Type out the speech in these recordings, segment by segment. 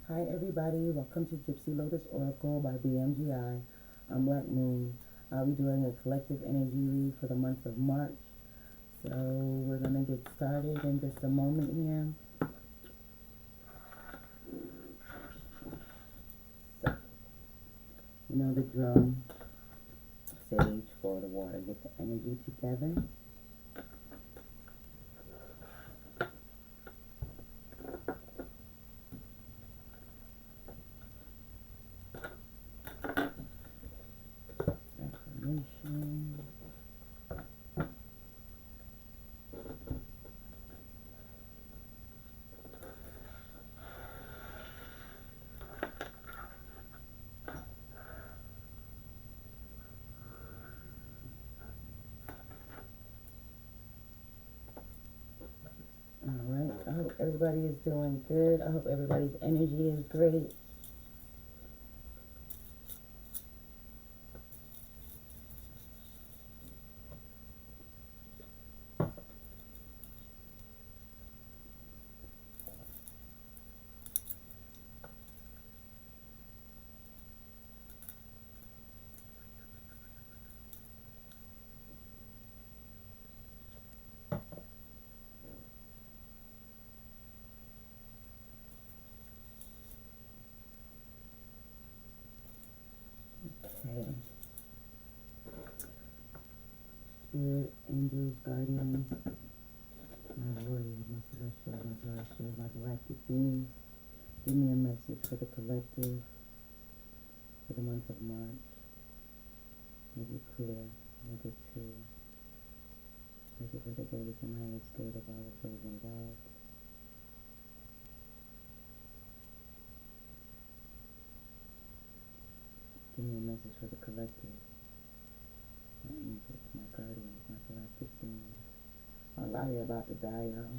Hi everybody, welcome to Gypsy Lotus Oracle by BMGI. I'm Black Moon. I'll be doing a collective energy read for the month of March. So we're going to get started in just a moment here. So, you know the drum, sage for the water, get the energy together. Affirmation. Alright, I hope everybody is doing good. I hope everybody's energy is great. Okay. Spirit, angels, guardians, my warriors, my celestials, my galactic beings. Give me a message for the collective for the month of March. Make it clear, make it true. Make it for the greatest and highest good of all of those involved. Give me a message for the collective. My angels, my guardians, my galactic beings. My liar about to die, y'all.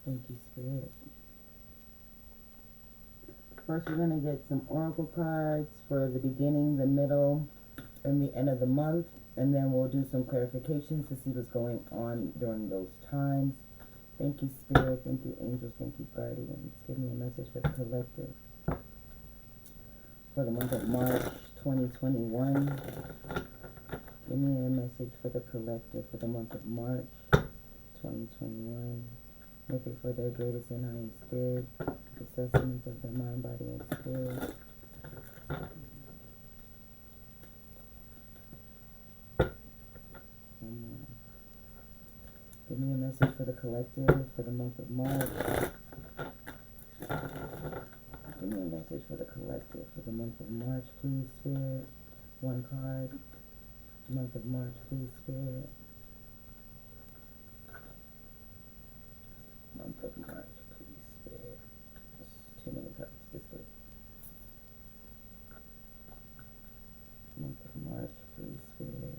Thank you, Spirit. First, we're going to get some oracle cards for the beginning, the middle, and the end of the month. And then we'll do some clarifications to see what's going on during those times. Thank you, Spirit. Thank you, angels. Thank you, guardians. Give me a message for the collective for the month of March 2021. Give me a message for the collective for the month of March 2021. Make it for their greatest and highest good, the sustenance of their mind, body, and spirit. Give me a message for the collective for the month of March. Give me a message for the collective for the month of March, please, Spirit. One card. Month of March, please, Spirit. Month of March, please, Spirit. Too many cards. This way. Month of March, please, Spirit.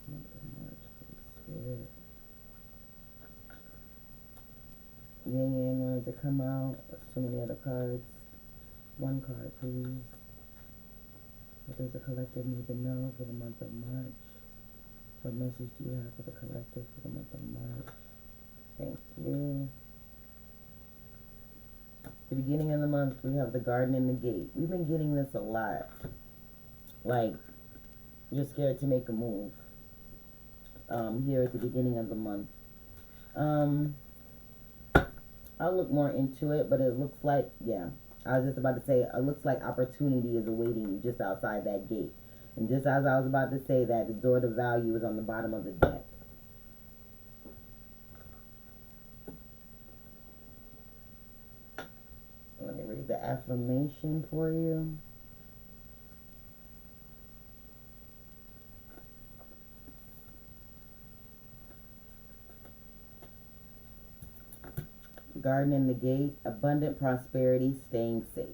Month of March, please, Spirit. Yin Yang wanted to come out. There's too many other cards. One card, please. What does the collective need to know for the month of March? What message do you have for the collective for the month of March? Thank you. The beginning of the month, we have the garden and the gate. We've been getting this a lot. Like, You're scared to make a move here at the beginning of the month. Um, I'll look more into it, but it looks like, yeah, I was just about to say, it looks like opportunity is awaiting you just outside that gate. And just as I was about to say that, the door to value is on the bottom of the deck. Let me read the affirmation for you. Garden in the gate, abundant prosperity, staying safe.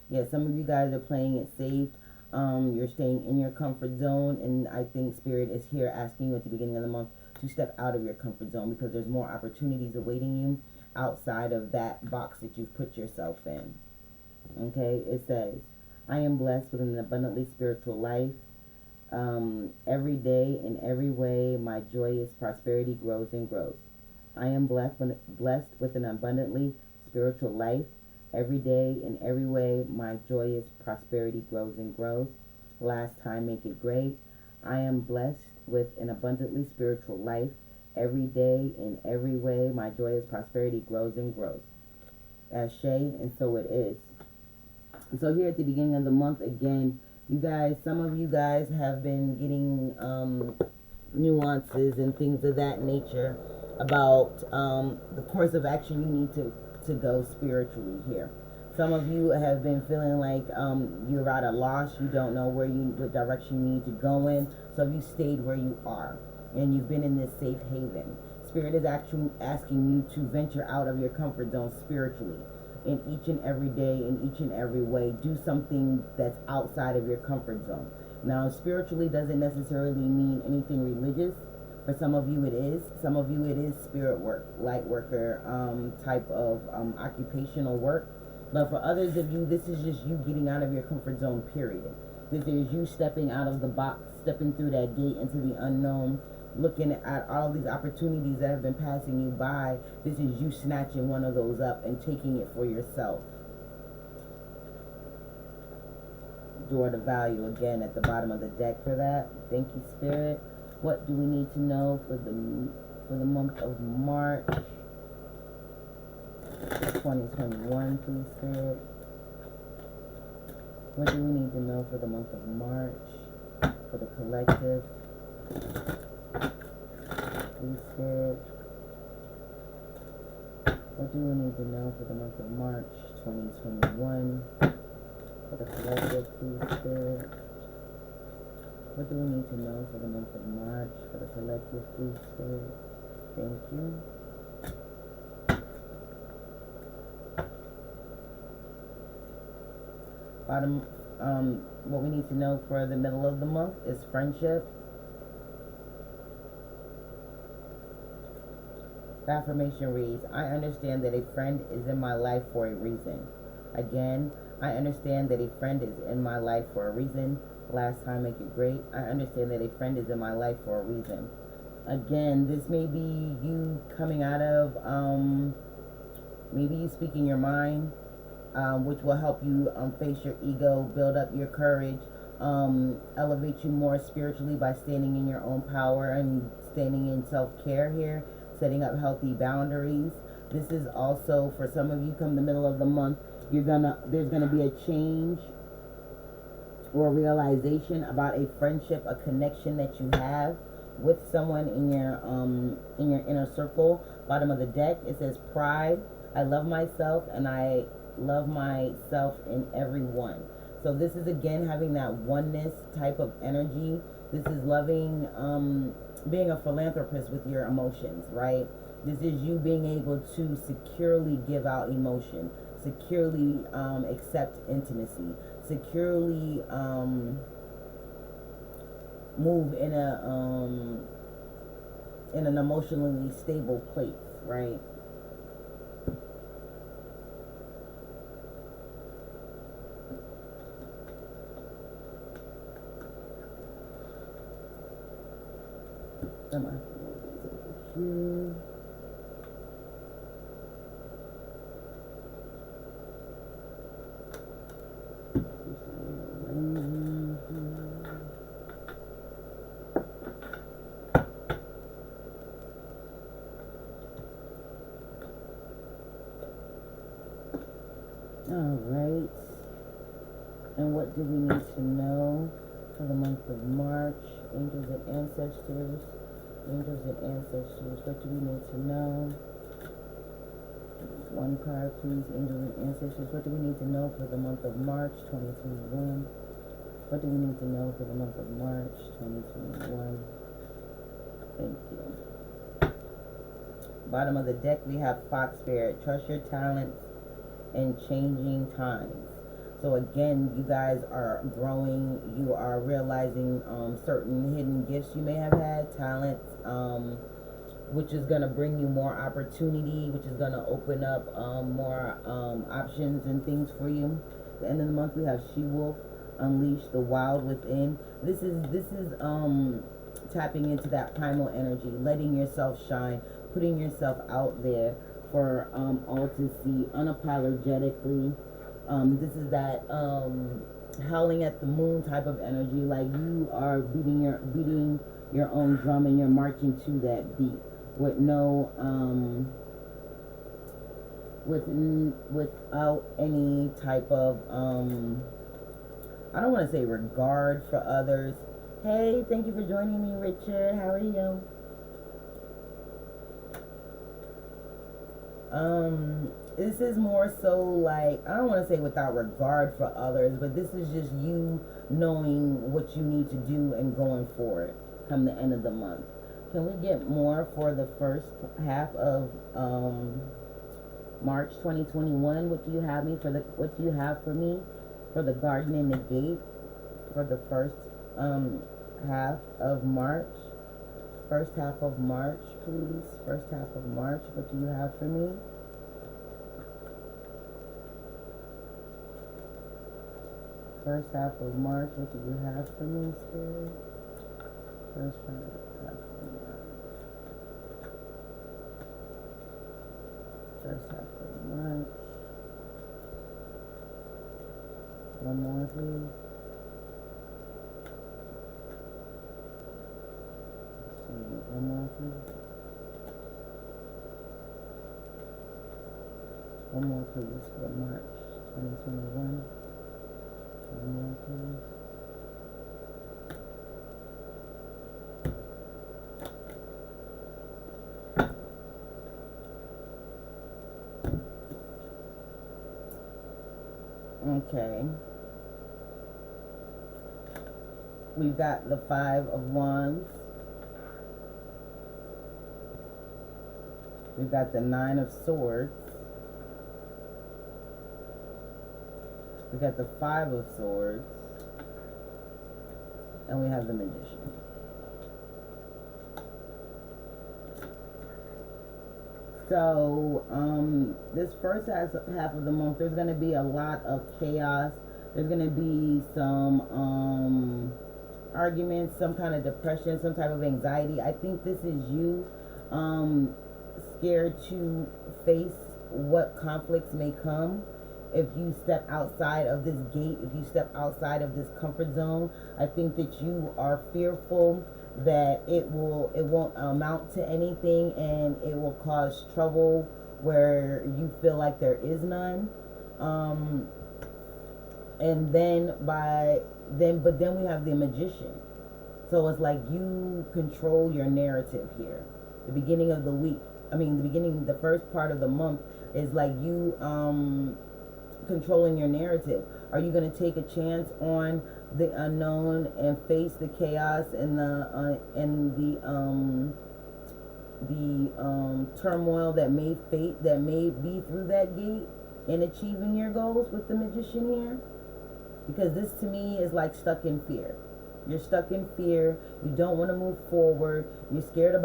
Yeah, some of you guys are playing it safe. You're staying in your comfort zone, and I think Spirit is here asking you at the beginning of the month to step out of your comfort zone because there's more opportunities awaiting you outside of that box that you've put yourself in. Okay, it says, I am blessed with an abundantly spiritual life. Every day, in every way, my joyous prosperity grows and grows. I am blessed with an abundantly spiritual life. Every day, in every way, my joyous prosperity grows and grows. Last time, make it great. I am blessed with an abundantly spiritual life. Every day, in every way, my joyous prosperity grows and grows. Ashe, and so it is. And so here at the beginning of the month, again, you guys, some of you guys have been getting nuances and things of that nature about the course of action you need to go spiritually here. Some of you have been feeling like you're at a loss. You don't know what direction you need to go in. So you stayed where you are, and you've been in this safe haven. Spirit is actually asking you to venture out of your comfort zone spiritually. In each and every day, in each and every way, do something that's outside of your comfort zone. Now, spiritually doesn't necessarily mean anything religious. For some of you it is. Some of you it is spirit work, light worker type of occupational work. But for others of you, this is just you getting out of your comfort zone, period. This is you stepping out of the box, stepping through that gate into the unknown, looking at all these opportunities that have been passing you by. This is you snatching one of those up and taking it for yourself. Door to value again at the bottom of the deck for that. Thank you, Spirit. What do we need to know for the month of March 2021, please, Spirit? What do we need to know for the month of March for the collective? Please, Spirit. What do we need to know for the month of March 2021 for the collective, please, Spirit? What do we need to know for the month of March for the collective, please, Spirit? Thank you. What we need to know for the middle of the month is friendship. The affirmation reads, I understand that a friend is in my life for a reason. Again, I understand that a friend is in my life for a reason. Last time, make it great. I understand that a friend is in my life for a reason. Again, this may be you coming out of, maybe you speaking your mind, which will help you face your ego, build up your courage, elevate you more spiritually by standing in your own power and standing in self-care here, setting up healthy boundaries. This is also, for some of you, come the middle of the month, there's gonna be a change or realization about a friendship, a connection that you have with someone in your inner circle. Bottom of the deck, it says pride. I love myself and I love myself in everyone. So this is again having that oneness type of energy. This is loving, being a philanthropist with your emotions, right? This is you being able to securely give out emotion, securely accept intimacy, securely move in an emotionally stable place, right? Am I here? And what do we need to know for the month of March? Angels and ancestors. Angels and ancestors. What do we need to know? One card, please. Angels and ancestors. What do we need to know for the month of March 2021? What do we need to know for the month of March 2021? Thank you. Bottom of the deck, we have Fox Spirit. Trust your talents in changing times. So again, you guys are growing. You are realizing certain hidden gifts you may have had, talents, which is going to bring you more opportunity, which is going to open up more options and things for you. At the end of the month, we have She-Wolf, Unleash the Wild Within. This is tapping into that primal energy, letting yourself shine, putting yourself out there for all to see unapologetically. This is that howling at the moon type of energy, like you are beating your own drum and you're marching to that beat with no without any type of I don't want to say regard for others. Hey, thank you for joining me, Richard. How are you? This is more so like, I don't want to say without regard for others, but this is just you knowing what you need to do and going for it come the end of the month. Can we get more for the first half of March 2021? What do you have for me for the garden and the gate for the first half of March? First half of March, please. First half of March. What do you have for me? First half of March. What do you have for me, Spirit? First half of March. First half of March. One more, please. One more, please. One more, please, for March 2021. One more, please. Okay. We've got the Five of Wands. We've got the Nine of Swords. We got the Five of Swords. And we have the Magician. So, this first half of the month, there's going to be a lot of chaos. There's going to be some arguments, some kind of depression, some type of anxiety. I think this is you scared to face what conflicts may come. If you step outside of this gate, if you step outside of this comfort zone, I think that you are fearful that it won't amount to anything and it will cause trouble where you feel like there is none. And then but then we have the Magician. So it's like you control your narrative here. The beginning of the week, the first part of the month is like you controlling your narrative. Are you going to take a chance on the unknown and face the chaos and the turmoil that may be through that gate in achieving your goals with the Magician here? Because this to me is like stuck in fear. You're stuck in fear. You don't want to move forward. You're scared of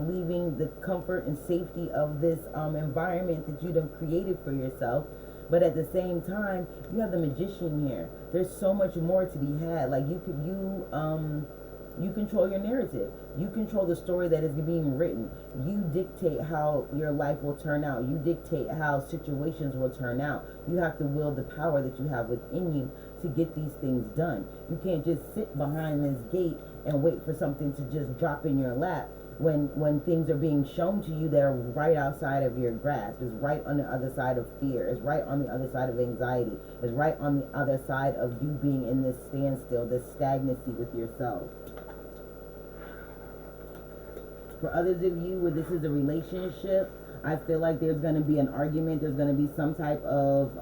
leaving the comfort and safety of this environment that you done created for yourself. But at the same time, you have the Magician here. There's so much more to be had. Like you control your narrative. You control the story that is being written. You dictate how your life will turn out. You dictate how situations will turn out. You have to wield the power that you have within you to get these things done. You can't just sit behind this gate and wait for something to just drop in your lap. when things are being shown to you that are right outside of your grasp. It's right on the other side of fear. It's right on the other side of anxiety. It's right on the other side of you being in this standstill, this stagnancy with yourself. For others of you, where this is a relationship, I feel like there's going to be an argument. There's going to be some type of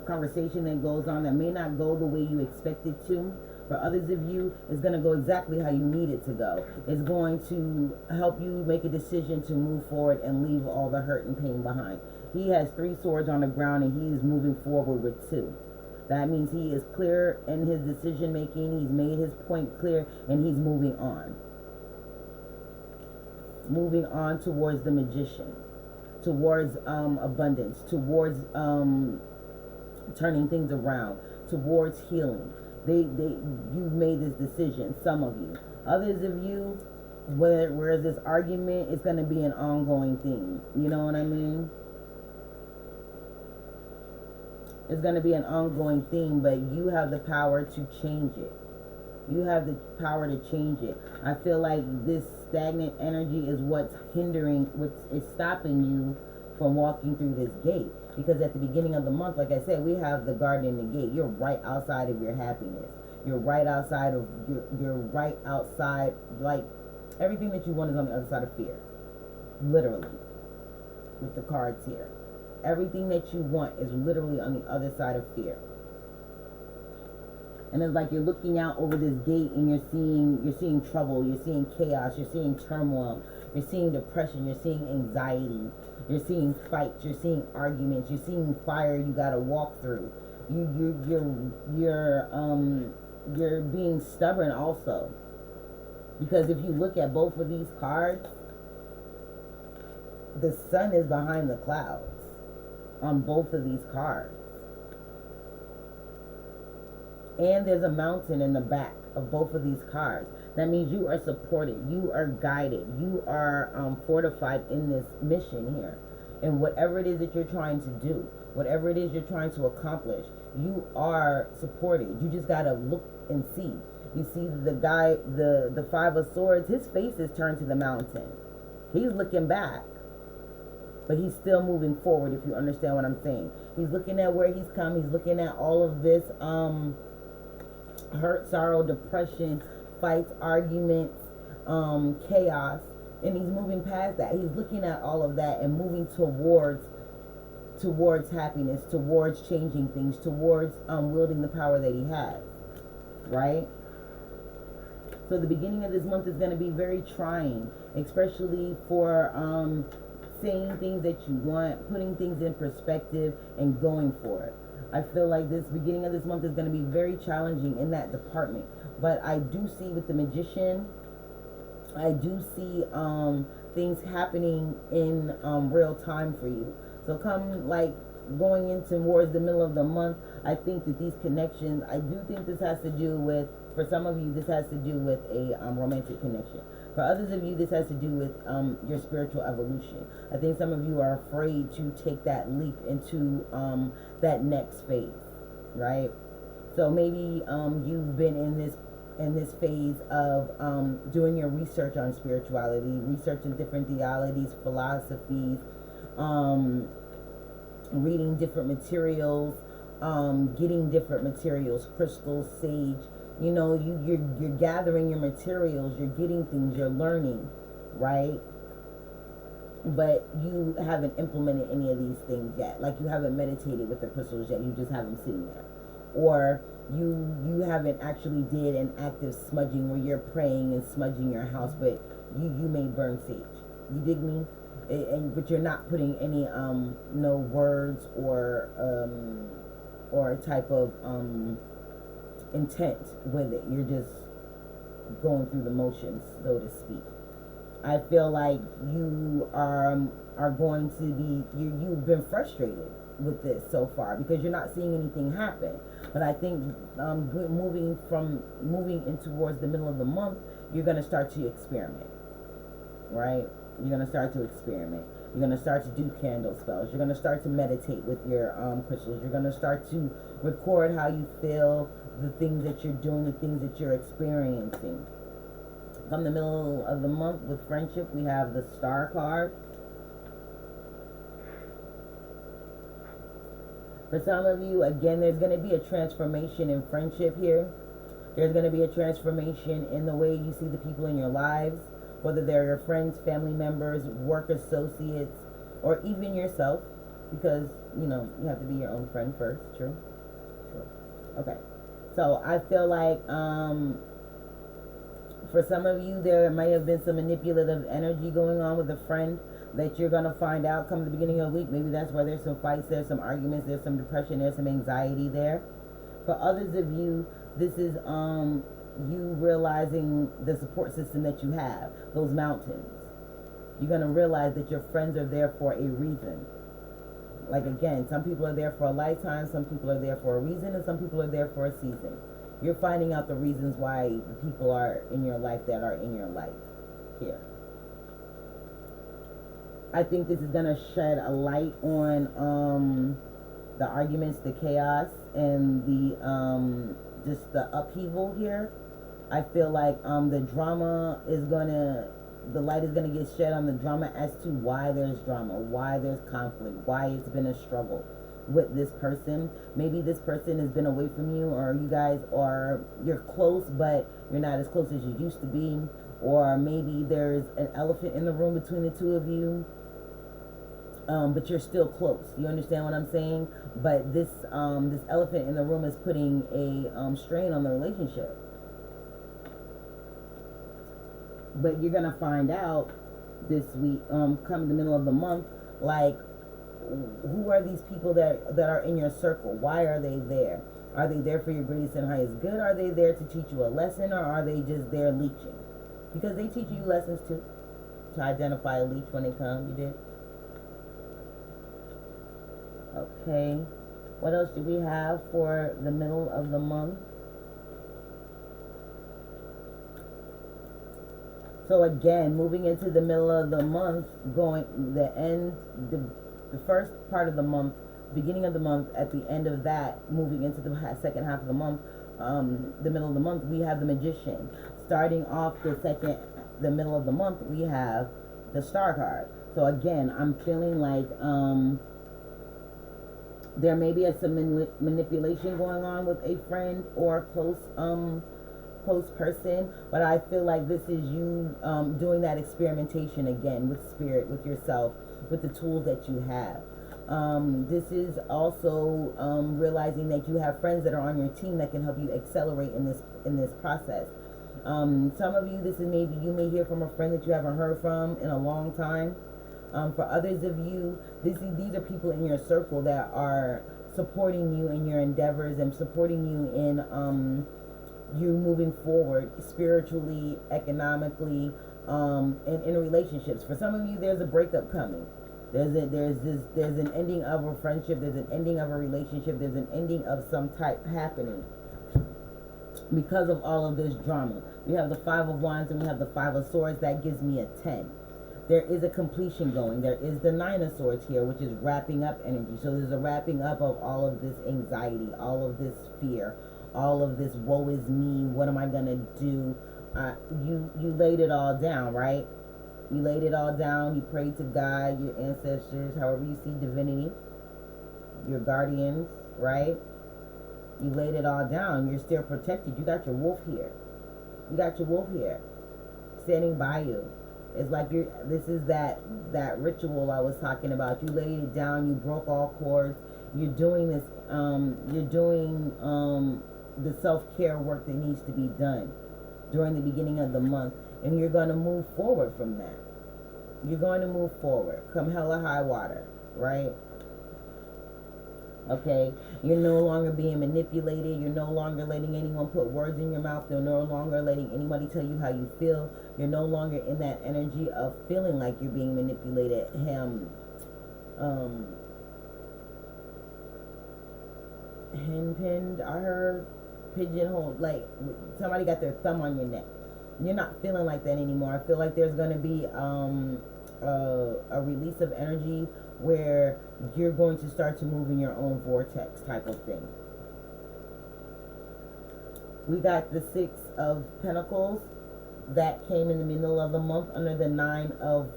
conversation that goes on that may not go the way you expect it to. For others of you, it's going to go exactly how you need it to go. It's going to help you make a decision to move forward and leave all the hurt and pain behind. He has 3 swords on the ground and he is moving forward with 2. That means he is clear in his decision making. He's made his point clear and he's moving on. Moving on towards the Magician, towards abundance, towards turning things around, towards healing. You've made this decision, some of you. Others of you, whereas this argument is going to be an ongoing thing. You know what I mean? It's going to be an ongoing thing, but you have the power to change it. You have the power to change it. I feel like this stagnant energy is what's hindering, what is stopping you from walking through this gate. Because at the beginning of the month, like I said, we have the garden and the gate. You're right outside of your happiness. You're right outside of, you're right outside, like, everything that you want is on the other side of fear. Literally. With the cards here. Everything that you want is literally on the other side of fear. And it's like you're looking out over this gate and you're seeing trouble, you're seeing chaos, you're seeing turmoil, you're seeing depression, you're seeing anxiety, you're seeing fights, you're seeing arguments, you're seeing fire you gotta walk through. You're being stubborn also. Because if you look at both of these cards, the sun is behind the clouds on both of these cards. And there's a mountain in the back of both of these cards. That means you are supported, you are guided, you are fortified in this mission here. And whatever it is that you're trying to do, whatever it is you're trying to accomplish, you are supported. You just got to look and see. You see the guy, the 5 of Swords, his face is turned to the mountain. He's looking back. But he's still moving forward, if you understand what I'm saying. He's looking at where he's come. He's looking at all of this hurt, sorrow, depression, fights, arguments, chaos. And he's moving past that. He's looking at all of that and moving towards happiness, towards changing things, towards wielding the power that he has. Right? So the beginning of this month is going to be very trying, especially for saying things that you want, putting things in perspective, and going for it. I feel like this beginning of this month is going to be very challenging in that department. But I do see with the Magician, I do see things happening in real time for you. So come like going into towards the middle of the month, I think that these connections, I do think this has to do with, for some of you, this has to do with a romantic connection. For others of you, this has to do with your spiritual evolution. I think some of you are afraid to take that leap into that next phase, right? So maybe you've been in this phase of doing your research on spirituality, researching different theologies, philosophies, reading different materials, getting different materials, crystals, sage. You know, you're gathering your materials, you're getting things, you're learning, right? But you haven't implemented any of these things yet. Like you haven't meditated with the crystals yet. You just have them sitting there. Or you haven't actually did an active smudging where you're praying and smudging your house, but you may burn sage. You dig me? But you're not putting any no words or type of intent with it. You're just going through the motions, so to speak. I feel like you are going to be, you've been frustrated with this so far because you're not seeing anything happen. But I think moving in towards the middle of the month, you're going to start to experiment, right? You're going to start to experiment. You're going to start to do candle spells. You're going to start to meditate with your crystals. You're going to start to record how you feel, the things that you're doing, the things that you're experiencing. Come the middle of the month with friendship, we have the Star card. For some of you, again, there's going to be a transformation in friendship here. There's going to be a transformation in the way you see the people in your lives, whether they're your friends, family members, work associates, or even yourself, because, you know, you have to be your own friend first. True? True. Okay. So I feel like for some of you, there may have been some manipulative energy going on with a friend that you're going to find out come the beginning of the week. Maybe that's why there's some fights, there's some arguments, there's some depression, there's some anxiety there. For others of you, this is you realizing the support system that you have, those mountains. You're going to realize that your friends are there for a reason. Like, again, some people are there for a lifetime, some people are there for a reason, and some people are there for a season. You're finding out the reasons why the people are in your life that are in your life here. I think this is going to shed a light on the arguments, the chaos, and the just the upheaval here. I feel like the drama is going to, the light is going to get shed on the drama as to why there's drama, why there's conflict, why it's been a struggle with this person. Maybe this person has been away from you, or you guys are, you're close, but you're not as close as you used to be. Or maybe there's an elephant in the room between the two of you. But you're still close. You understand what I'm saying? But this this elephant in the room is putting a strain on the relationship. But you're gonna find out this week, come the middle of the month, like, who are these people that are in your circle? Why are they there? Are they there for your greatest and highest good? Are they there to teach you a lesson, or are they just there leeching? Because they teach you lessons too. To identify a leech when they come, you did. Okay, what else do we have for the middle of the month? So again, moving into the middle of the month, going the end, the first part of the month, beginning of the month, at the end of that, moving into the second half of the month, the middle of the month, we have the Magician. Starting off the middle of the month, we have the Star card. So again, I'm feeling like there may be some manipulation going on with a friend or a close person, but I feel like this is you doing that experimentation again with spirit, with yourself, with the tools that you have. This is also realizing that you have friends that are on your team that can help you accelerate in this process. Some of you, this is maybe you may hear from a friend that you haven't heard from in a long time. For others of you, these are people in your circle that are supporting you in your endeavors and supporting you in you moving forward spiritually, economically, and in relationships. For some of you, there's a breakup coming. There's an ending of a friendship. There's an ending of a relationship. There's an ending of some type happening because of all of this drama. We have the Five of Wands and we have the Five of Swords. That gives me a 10. There is a completion going. There is the Nine of Swords here, which is wrapping up energy. So there's a wrapping up of all of this anxiety, all of this fear, all of this woe is me, what am I going to do? You laid it all down, right? You laid it all down. You prayed to God, your ancestors, however you see divinity, your guardians, right? You laid it all down. You're still protected. You got your wolf here. You got your wolf here standing by you. It's like this is that ritual I was talking about. You laid it down, you broke all cords. You're doing this, you're doing the self-care work that needs to be done during the beginning of the month. And you're going to move forward from that. You're going to move forward. Come hell or high water, right? Okay, you're no longer being manipulated. You're no longer letting anyone put words in your mouth. You're no longer letting anybody tell you how you feel. You're no longer in that energy of feeling like you're being manipulated. Henpinned, I heard, pigeonholed, like somebody got their thumb on your neck. You're not feeling like that anymore. I feel like there's going to be a release of energy where you're going to start to move in your own vortex type of thing. We got the Six of Pentacles. that came in the middle of the month under the Nine of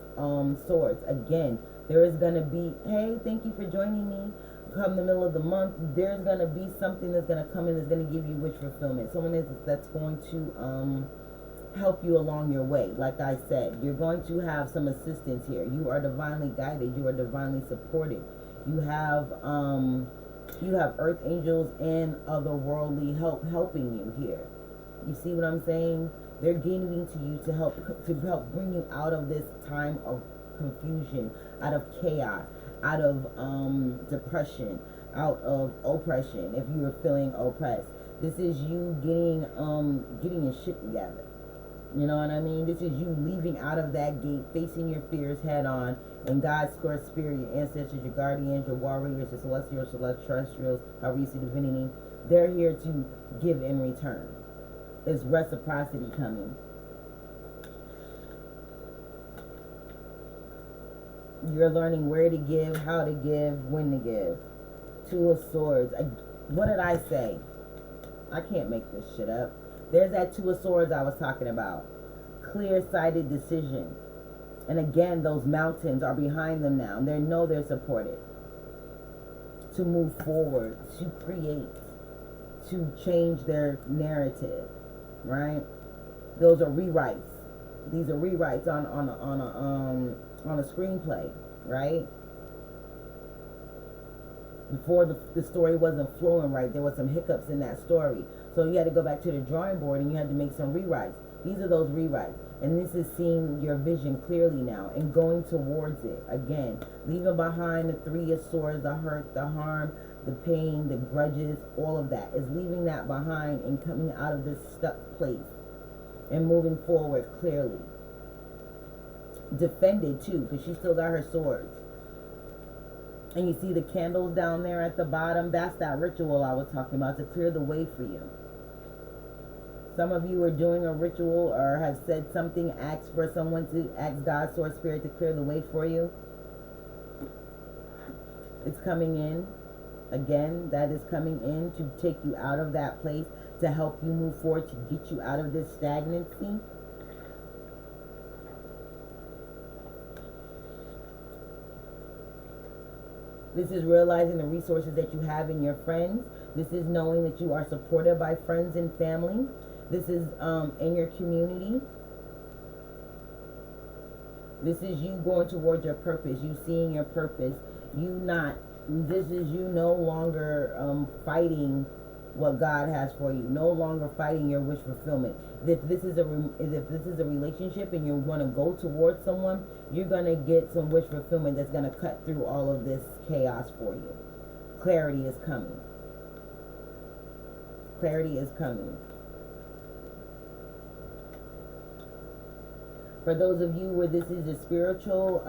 Swords. Again, there is going to be, hey, thank you for joining me. Come the middle of the month, there's going to be something that's going to come in that's going to give you wish fulfillment. Someone that's going to help you along your way. Like I said, you're going to have some assistance here. You are divinely guided. You are divinely supported. You have earth angels and otherworldly help helping you here. You see what I'm saying? They're giving to you to help bring you out of this time of confusion, out of chaos, out of depression, out of oppression. If you are feeling oppressed, this is you getting your shit together. You know what I mean? This is you leaving out of that gate, facing your fears head on, and God's square spirit, your ancestors, your guardians, your warriors, your celestials, terrestrials, however you see divinity, they're here to give in return. There's reciprocity coming. You're learning where to give, how to give, when to give. Two of Swords. What did I say? I can't make this shit up. There's that Two of Swords I was talking about. Clear-sighted decision. And again, those mountains are behind them now. They know they're supported. To move forward, to create, to change their narrative, right? Those are rewrites. These are rewrites on a screenplay, right? Before the story wasn't flowing right, there was some hiccups in that story. So you had to go back to the drawing board and you had to make some rewrites. These are those rewrites. And this is seeing your vision clearly now and going towards it. Again, leaving behind the Three of Swords, the hurt, the harm, the pain, the grudges, all of that. Is leaving that behind and coming out of this stuck place and moving forward clearly. Defended too, because she still got her swords. And you see the candles down there at the bottom. That's that ritual I was talking about to clear the way for you. Some of you are doing a ritual or have said something, ask God, Source Spirit, to clear the way for you. It's coming in. Again, that is coming in to take you out of that place, to help you move forward, to get you out of this stagnancy. This is realizing the resources that you have in your friends. This is knowing that you are supported by friends and family. This is in your community. This is you going towards your purpose. You seeing your purpose. This is you no longer fighting what God has for you. No longer fighting your wish fulfillment. If this is a relationship and you want to go towards someone, you're going to get some wish fulfillment that's going to cut through all of this chaos for you. Clarity is coming. Clarity is coming. For those of you where this is a spiritual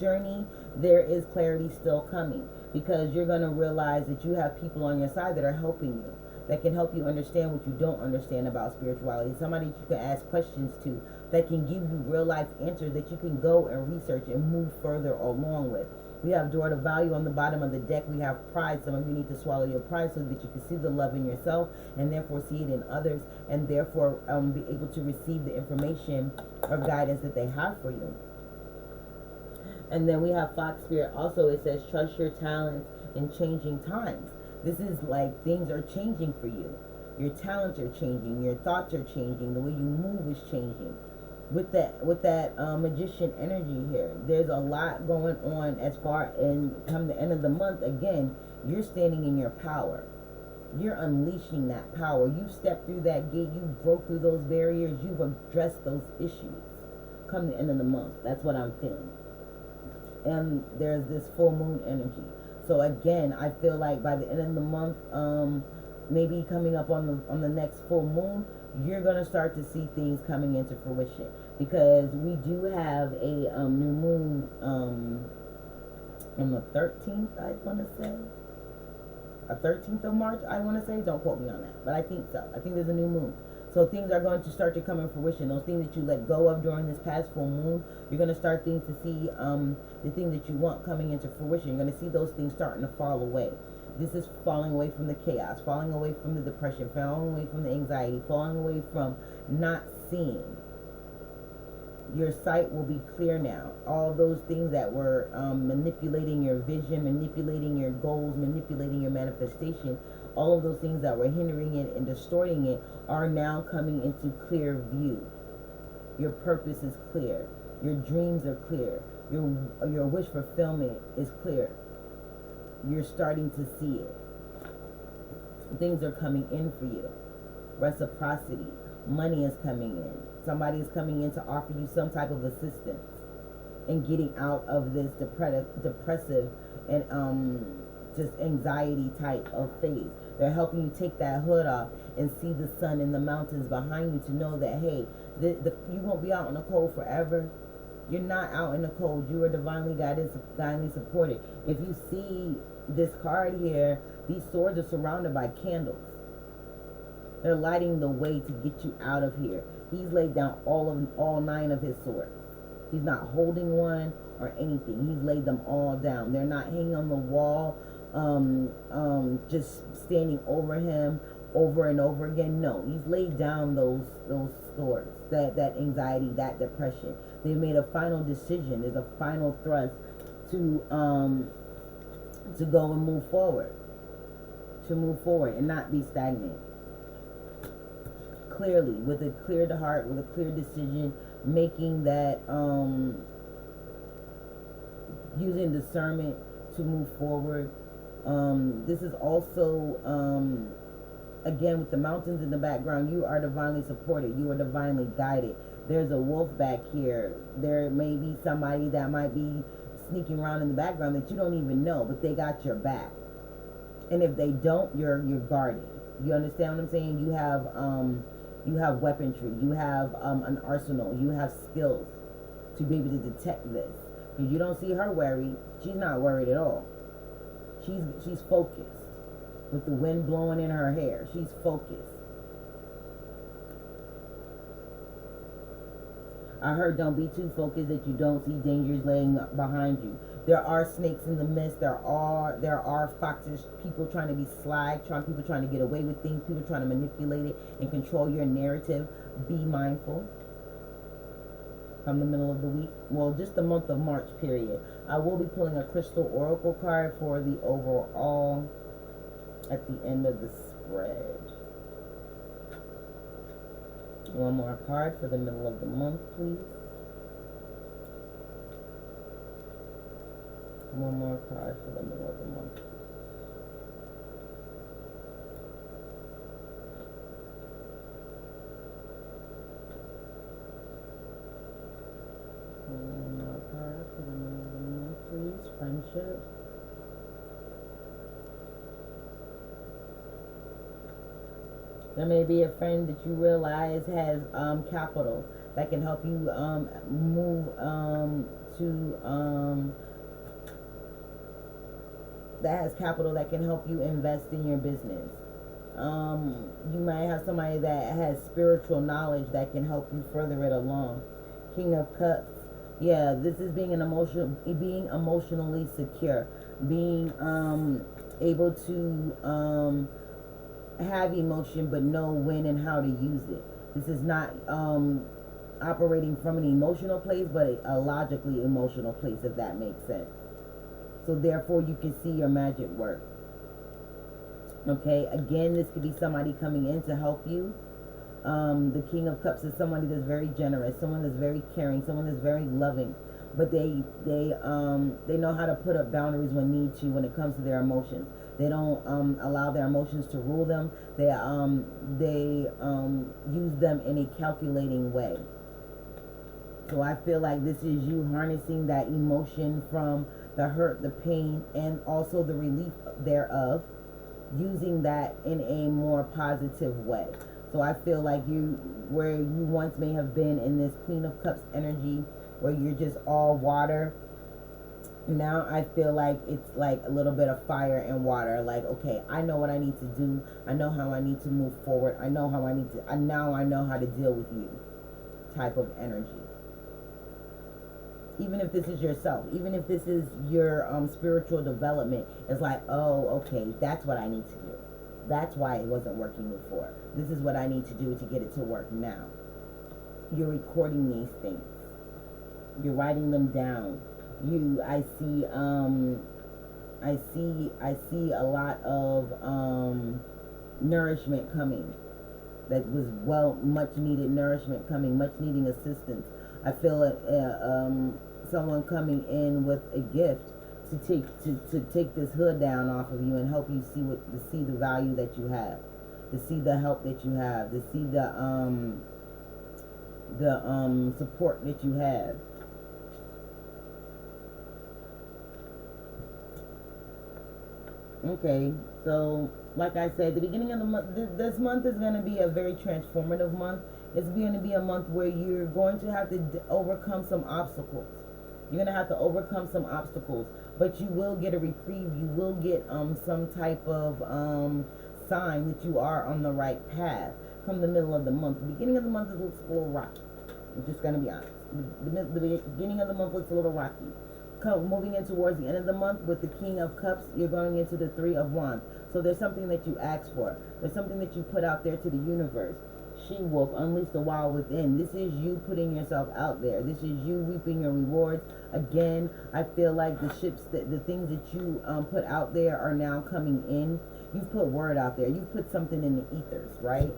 journey, there is clarity still coming, because you're going to realize that you have people on your side that are helping you, that can help you understand what you don't understand about spirituality. Somebody you can ask questions to that can give you real life answers that you can go and research and move further along with. We have Door to Value on the bottom of the deck. We have pride. Some of you need to swallow your pride so that you can see the love in yourself and therefore see it in others, and therefore be able to receive the information or guidance that they have for you. And then we have Fox Spirit. Also, it says trust your talents in changing times. This is like things are changing for you. Your talents are changing. Your thoughts are changing. The way you move is changing. With that magician energy here, there's a lot going on as far, and come the end of the month, again, you're standing in your power. You're unleashing that power. You've stepped through that gate. You broke through those barriers. You've addressed those issues. Come the end of the month, that's what I'm feeling. And there's this full moon energy. So again, I feel like by the end of the month, maybe coming up on the next full moon, you're going to start to see things coming into fruition, because we do have a new moon on the 13th, I want to say. 13th of March, I want to say. Don't quote me on that, but I think so. I think there's a new moon. So things are going to start to come in fruition. Those things that you let go of during this past full moon, you're going to start to see the things that you want coming into fruition. You're going to see those things starting to fall away. This is falling away from the chaos, falling away from the depression, falling away from the anxiety, falling away from not seeing. Your sight will be clear now. All those things that were manipulating your vision, manipulating your goals, manipulating your manifestation, all of those things that were hindering it and distorting it are now coming into clear view. Your purpose is clear. Your dreams are clear. Your wish fulfillment is clear. You're starting to see it. Things are coming in for you. Reciprocity. Money is coming in. Somebody is coming in to offer you some type of assistance in getting out of this depressive and just anxiety type of phase. They're helping you take that hood off and see the sun and the mountains behind you to know that, hey, you won't be out in the cold forever. You're not out in the cold. You are divinely guided, divinely supported. If you see this card here, these swords are surrounded by candles. They're lighting the way to get you out of here. He's laid down all 9 of his swords. He's not holding one or anything. He's laid them all down. They're not hanging on the wall, just standing over him over and over again. No, he's laid down those swords, that anxiety, that depression. They made a final decision. There's a final thrust to go and move forward, and not be stagnant. Clearly, with a clear heart, with a clear decision, making that, using discernment to move forward. This is also, again, with the mountains in the background, you are divinely supported. You are divinely guided. There's a wolf back here. There may be somebody that might be sneaking around in the background that you don't even know, but they got your back. And if they don't, you're guarded. You understand what I'm saying? You have weaponry. You have an arsenal. You have skills to be able to detect this. Because you don't see her worried. She's not worried at all. She's focused. With the wind blowing in her hair, she's focused. I heard don't be too focused that you don't see dangers laying behind you. There are snakes in the mist. There are foxes, people trying to be sly, people trying to get away with things, people trying to manipulate it and control your narrative. Be mindful. From the middle of the week, well, just the month of March period. I will be pulling a crystal oracle card for the overall at the end of the spread. One more card for the middle of the month, please. One more card for the middle of the month. One more card for the middle of the month, please. Friendship. There may be a friend that you realize has capital that can help you move that has capital that can help you invest in your business. You might have somebody that has spiritual knowledge that can help you further it along. King of Cups. Yeah, this is being emotionally secure, being able to have emotion but know when and how to use it. This is not operating from an emotional place, but a logically emotional place, if that makes sense. So therefore you can see your magic work. Okay, again, this could be somebody coming in to help you. The King of Cups is somebody that's very generous, someone that's very caring, someone that's very loving, but they know how to put up boundaries when need to when it comes to their emotions. They don't allow their emotions to rule them. They use them in a calculating way. So I feel like this is you harnessing that emotion from the hurt, the pain, and also the relief thereof, using that in a more positive way. So I feel like where you once may have been in this Queen of Cups energy, where you're just all water, now I feel like it's like a little bit of fire and water. Like, okay, I know what I need to do. I know how I need to move forward. I know how I need to, now I know how to deal with you type of energy. Even if this is yourself, even if this is your spiritual development, it's like, oh, okay, that's what I need to do. That's why it wasn't working before. This is what I need to do to get it to work now. You're recording these things. You're writing them down. I see a lot of nourishment coming. That was much needed nourishment coming, much needing assistance. I feel someone coming in with a gift to take this hood down off of you and help you see the value that you have, to see the help that you have, to see the support that you have. Okay, so like I said, the beginning of the month, this month is going to be a very transformative month. It's going to be a month where you're going to have to overcome some obstacles. You're going to have to overcome some obstacles, but you will get a reprieve. You will get some type of sign that you are on the right path come the middle of the month. The beginning of the month looks a little rocky. I'm just going to be honest. The beginning of the month looks a little rocky. Moving in towards the end of the month with the King of Cups, you're going into the Three of Wands. So there's something that you ask for. There's something that you put out there to the universe. She-Wolf, unleash the wild within. This is you putting yourself out there. This is you reaping your rewards. Again, I feel like the things that you put out there are now coming in. You've put word out there. You've put something in the ethers, right?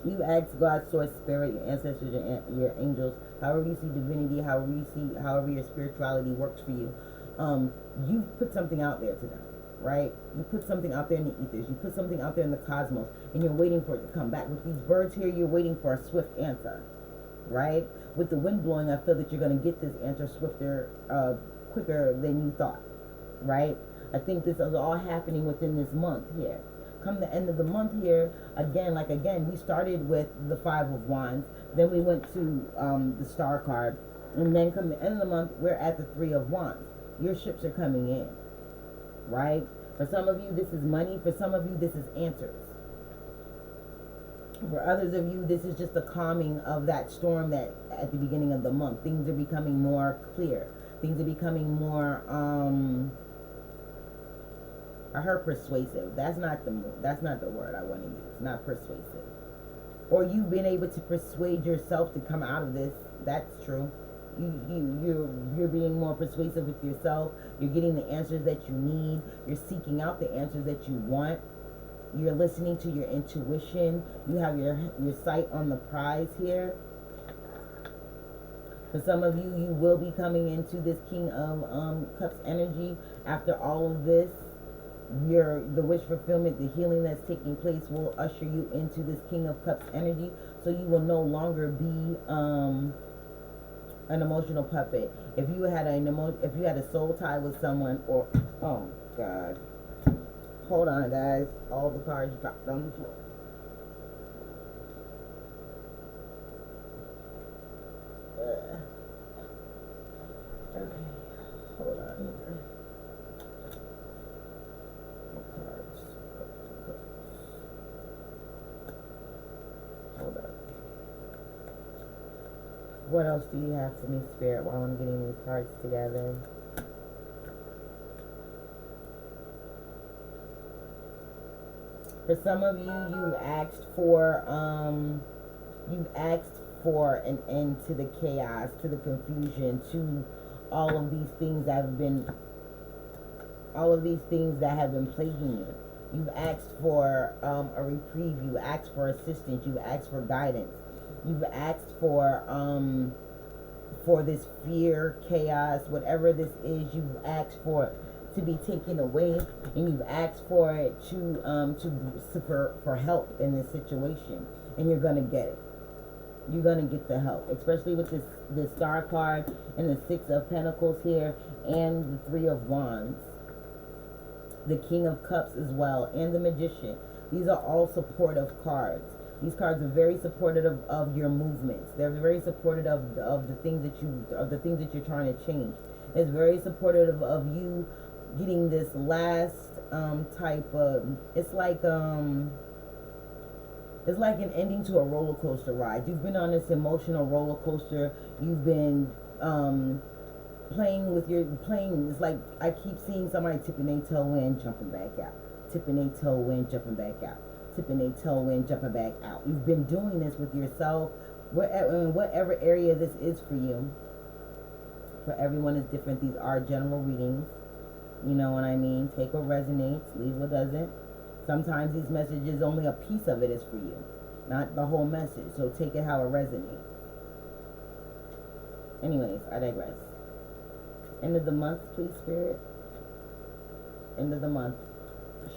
You ask God, source, spirit, your ancestors, your angels, however you see divinity, however your spirituality works for you. You put something out there to them, right? You put something out there in the ethers. You put something out there in the cosmos, and you're waiting for it to come back. With these birds here, you're waiting for a swift answer, right? With the wind blowing, I feel that you're going to get this answer swifter, quicker than you thought, right? I think this is all happening within this month here. Come the end of the month here, again, we started with the Five of Wands, then we went to the Star card, and then come the end of the month, we're at the Three of Wands. Your ships are coming in, right? For some of you, this is money. For some of you, this is answers. For others of you, this is just the calming of that storm that at the beginning of the month. Things are becoming more clear. Things are becoming more, I heard persuasive. That's not the word I want to use. Not persuasive. Or you've been able to persuade yourself to come out of this. That's true. You're being more persuasive with yourself. You're getting the answers that you need. You're seeking out the answers that you want. You're listening to your intuition. You have your sight on the prize here. For some of you, you will be coming into this King of Cups energy after all of this. The wish fulfillment, the healing that's taking place will usher you into this King of Cups energy. So you will no longer be an emotional puppet. If you had a soul tie with someone, or oh God, hold on guys, all the cards dropped on the floor. Okay, hold on here. Hold on. What else do you have for me, Spirit, while I'm getting these cards together? For some of you, you've asked for an end to the chaos, to the confusion, to all of these things that have been plaguing you. You've asked for a reprieve. You've asked for assistance. You've asked for guidance. You've asked for this fear, chaos, whatever this is. You've asked for it to be taken away, and you've asked for it for help in this situation, and you're gonna get it. You're gonna get the help, especially with this Star card and the Six of Pentacles here, and the Three of Wands. The King of Cups as well, and the Magician. These are all supportive cards. These cards are very supportive of your movements. They're very supportive of the things that you're trying to change. It's very supportive of you getting this last type of. It's like an ending to a roller coaster ride. You've been on this emotional roller coaster. You've been playing, it's like I keep seeing somebody tipping their toe in, jumping back out, tipping their toe in, jumping back out, tipping their toe in, jumping back out. You've been doing this with yourself, whatever area this is for you. For everyone is different. These are general readings. You know what I mean? Take what resonates, leave what doesn't. Sometimes these messages, only a piece of it is for you, not the whole message. So take it how it resonates. Anyways, I digress. End of the month, please, Spirit. End of the month.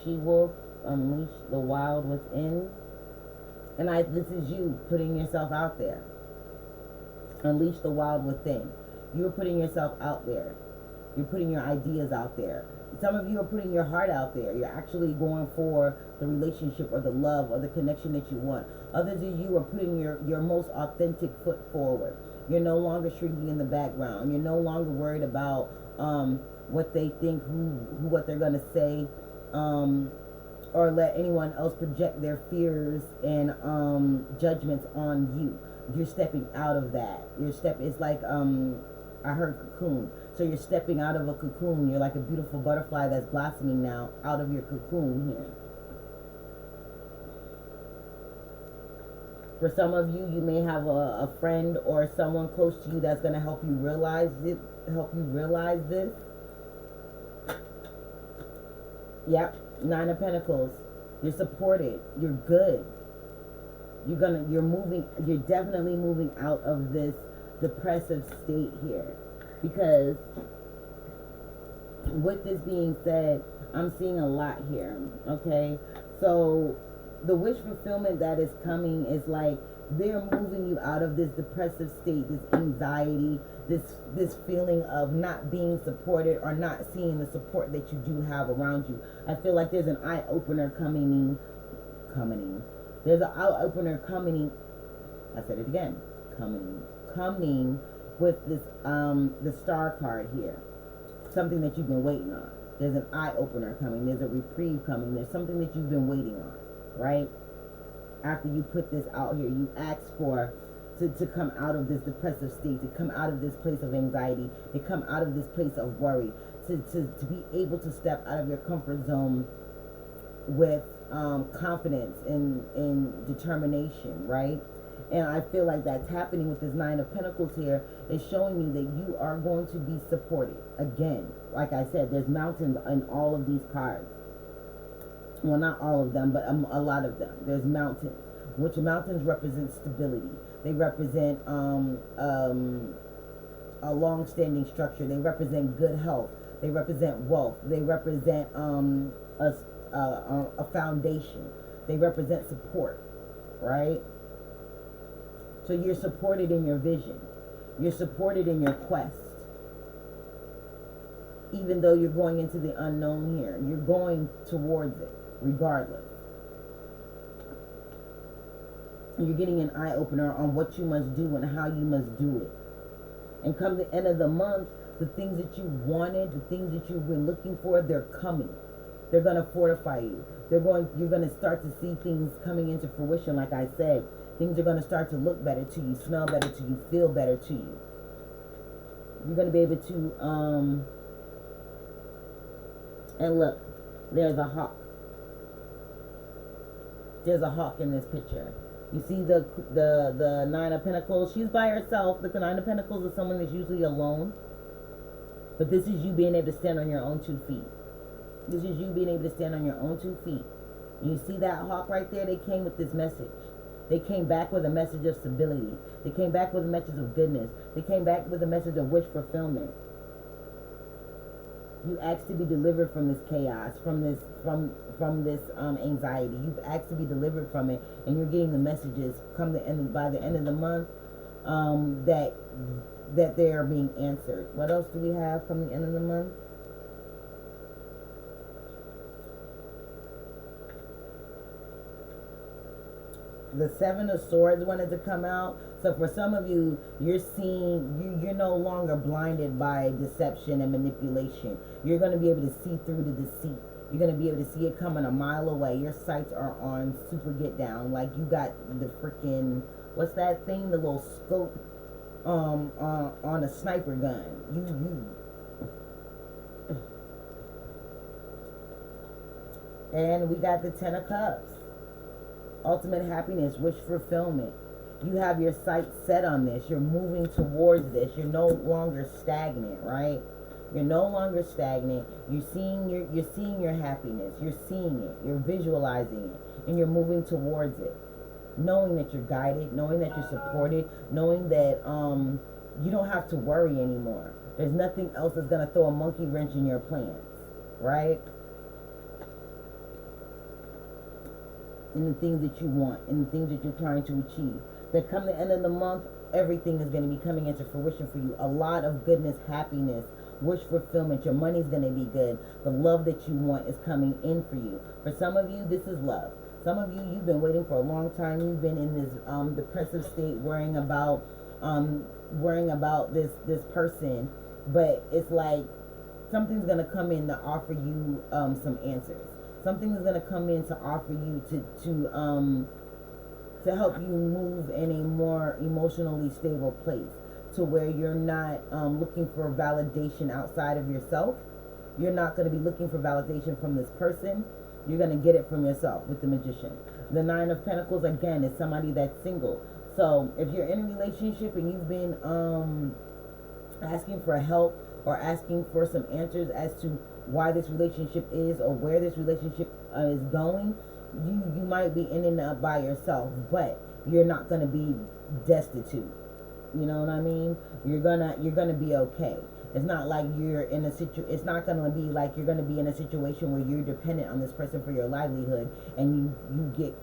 She-wolf, unleash the wild within. And this is you putting yourself out there. Unleash the wild within. You're putting yourself out there. You're putting your ideas out there. Some of you are putting your heart out there. You're actually going for the relationship or the love or the connection that you want. Others of you are putting your most authentic foot forward. You're no longer shrinking in the background. You're no longer worried about what they think, what they're going to say, or let anyone else project their fears and judgments on you. You're stepping out of that. It's like, I heard cocoon. So you're stepping out of a cocoon. You're like a beautiful butterfly that's blossoming now out of your cocoon here. For some of you, you may have a friend or someone close to you that's going to help you realize it, this. Yep, 9 of Pentacles. You're supported. You're good. You're definitely moving out of this depressive state here. Because with this being said, I'm seeing a lot here. Okay, so the wish fulfillment that is coming is like they're moving you out of this depressive state, this anxiety, this feeling of not being supported or not seeing the support that you do have around you. I feel like there's an eye opener coming. There's an eye opener coming. I said it again. Coming with this the star card here. Something that you've been waiting on. There's an eye opener coming. There's a reprieve coming. There's something that you've been waiting on, right? After you put this out here, you ask for to come out of this depressive state, to come out of this place of anxiety, to come out of this place of worry, to be able to step out of your comfort zone with confidence and determination, right? And I feel like that's happening with this 9 of Pentacles here. Is showing you that you are going to be supported. Again, like I said, there's mountains in all of these cards. Well, not all of them, but a lot of them. There's mountains, which mountains represent stability. They represent a long-standing structure. They represent good health. They represent wealth. They represent a foundation. They represent support, right? So you're supported in your vision. You're supported in your quest. Even though you're going into the unknown here, you're going towards it regardless. You're getting an eye-opener on what you must do and how you must do it. And come the end of the month, the things that you wanted, the things that you've been looking for, they're coming. They're going to fortify you. You're going to start to see things coming into fruition, like I said. Things are going to start to look better to you, smell better to you, feel better to you. You're going to be able to, and look, there's a hawk. There's a hawk in this picture. You see the 9 of Pentacles? She's by herself. The 9 of Pentacles is someone that's usually alone. But this is you being able to stand on your own 2 feet. This is you being able to stand on your own 2 feet. And you see that hawk right there? They came with this message. They came back with a message of stability. They came back with a message of goodness. They came back with a message of wish fulfillment. You asked to be delivered from this chaos, from this anxiety. You've asked to be delivered from it, and you're getting the messages by the end of the month that they are being answered. What else do we have from the end of the month? The 7 of Swords wanted to come out. So for some of you, you're no longer blinded by deception and manipulation. You're going to be able to see through the deceit. You're going to be able to see it coming a mile away. Your sights are on super get down. Like you got the freaking, what's that thing? The little scope on a sniper gun. And we got the 10 of Cups. Ultimate happiness, wish fulfillment. You have your sights set on this. You're moving towards this. You're no longer stagnant, right? You're no longer stagnant. You're seeing your happiness. You're seeing it. You're visualizing it, and you're moving towards it, knowing that you're guided, knowing that you're supported, knowing that you don't have to worry anymore. There's nothing else that's gonna throw a monkey wrench in your plans, right? In the things that you want, in the things that you're trying to achieve. That come the end of the month, everything is going to be coming into fruition for you. A lot of goodness, happiness, wish fulfillment. Your money's going to be good. The love that you want is coming in for you. For some of you, this is love. Some of you, you've been waiting for a long time. You've been in this depressive state, worrying about this person, but it's like something's going to come in to offer you some answers. Something is going to come in to offer you to help you move in a more emotionally stable place, to where you're not looking for validation outside of yourself. You're not going to be looking for validation from this person. You're going to get it from yourself with the Magician. The Nine of Pentacles, again, is somebody that's single. So if you're in a relationship and you've been asking for help or asking for some answers as to why this relationship is or where this relationship is going, you might be in and out by yourself, but you're not going to be destitute. You know what I mean? You're gonna be okay. It's not like you're in a it's not gonna be like you're gonna be in a situation where you're dependent on this person for your livelihood, and you leave,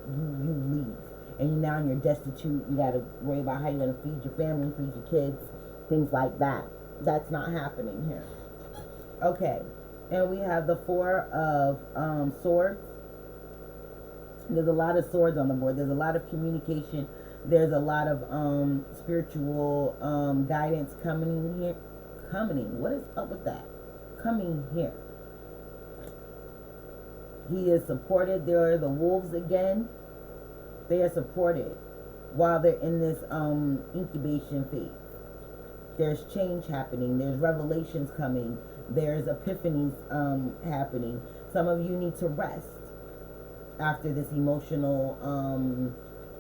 and now you're destitute. You gotta worry about how you're gonna feed your family, feed your kids, things like that. That's not happening here. Okay, and we have the Four of Swords. There's a lot of swords on the board. There's a lot of communication. There's a lot of spiritual guidance coming here. What is up with that? Coming here. He is supported. There are the wolves again. They are supported while they're in this incubation phase. There's change happening. There's revelations coming. There's epiphanies happening. Some of you need to rest after this emotional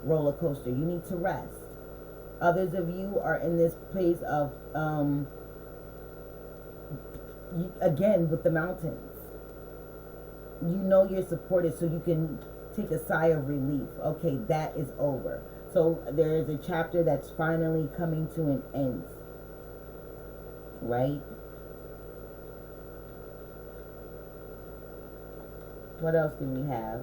roller coaster. You need to rest. Others of you are in this place of again with the mountains. You know you're supported, so you can take a sigh of relief. Okay, that is over. So there is a chapter that's finally coming to an end, right? What else do we have?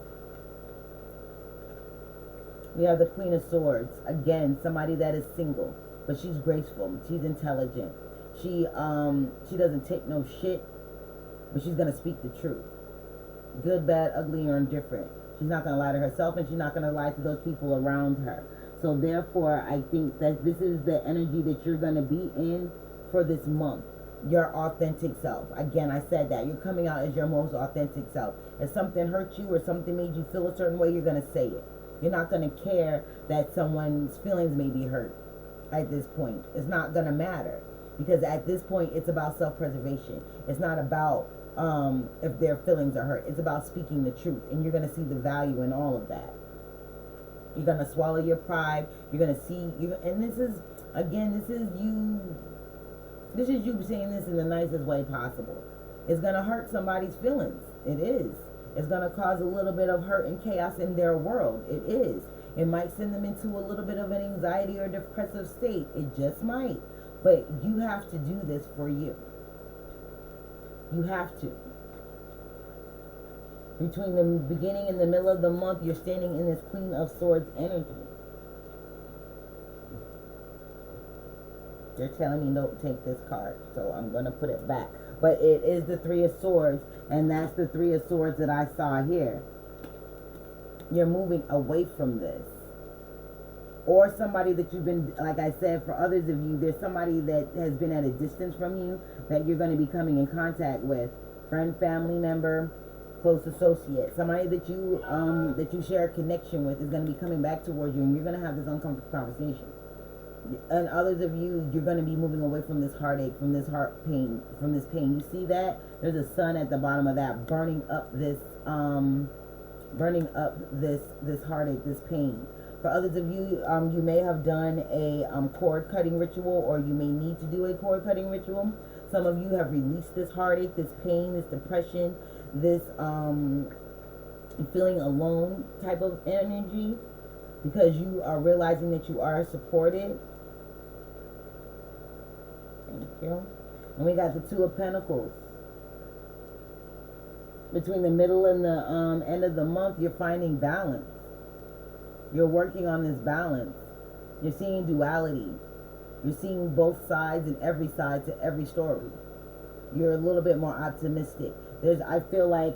We have the Queen of Swords. Again, somebody that is single, but she's graceful. She's intelligent. She doesn't take no shit, but she's gonna speak the truth. Good, bad, ugly, or indifferent. She's not gonna lie to herself, and she's not gonna lie to those people around her. So therefore, I think that this is the energy that you're gonna be in for this month. Your authentic self. Again, I said that. You're coming out as your most authentic self. If something hurt you or something made you feel a certain way, you're gonna say it. You're not going to care that someone's feelings may be hurt at this point. It's not going to matter, because at this point, it's about self-preservation. It's not about if their feelings are hurt. It's about speaking the truth, and you're going to see the value in all of that. You're going to swallow your pride. You're going to see, and this is, again, this is you saying this in the nicest way possible. It's going to hurt somebody's feelings. It is. It's going to cause a little bit of hurt and chaos in their world. It is. It might send them into a little bit of an anxiety or depressive state. It just might. But you have to do this for you. You have to. Between the beginning and the middle of the month, you're standing in this Queen of Swords energy. They're telling me don't take this card, so I'm going to put it back. But it is the Three of Swords, and that's the Three of Swords that I saw here. You're moving away from this. Or somebody that you've been, like I said, for others of you, there's somebody that has been at a distance from you that you're going to be coming in contact with. Friend, family member, close associate. Somebody that you share a connection with is going to be coming back towards you, and you're going to have this uncomfortable conversation. And others of you, you're going to be moving away from this heartache, from this heart pain, from this pain. You see that? There's a sun at the bottom of that burning up this burning up this heartache, this pain. For others of you, you may have done a cord cutting ritual, or you may need to do a cord cutting ritual. Some of you have released this heartache, this pain, this depression, this feeling alone type of energy, because you are realizing that you are supported. Thank you. And we got the Two of Pentacles. Between the middle and the end of the month, you're finding balance. You're working on this balance. You're seeing duality. You're seeing both sides and every side to every story. You're a little bit more optimistic. I feel like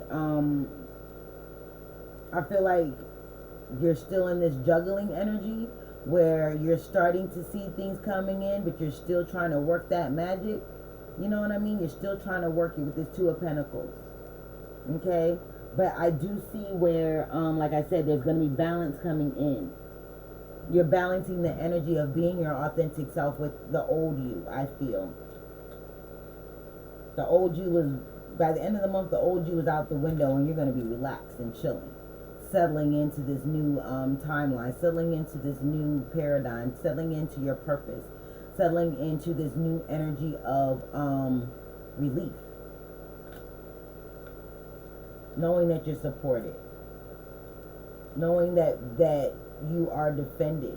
you're still in this juggling energy where you're starting to see things coming in, but you're still trying to work that magic. You know what I mean? You're still trying to work it with this Two of Pentacles. Okay? But I do see where, like I said, there's going to be balance coming in. You're balancing the energy of being your authentic self with the old you, I feel. The old you was, by the end of the month, the old you is out the window, and you're going to be relaxed and chilling. Settling into this new timeline, settling into this new paradigm, settling into your purpose, settling into this new energy of relief. Knowing that you're supported. Knowing that you are defended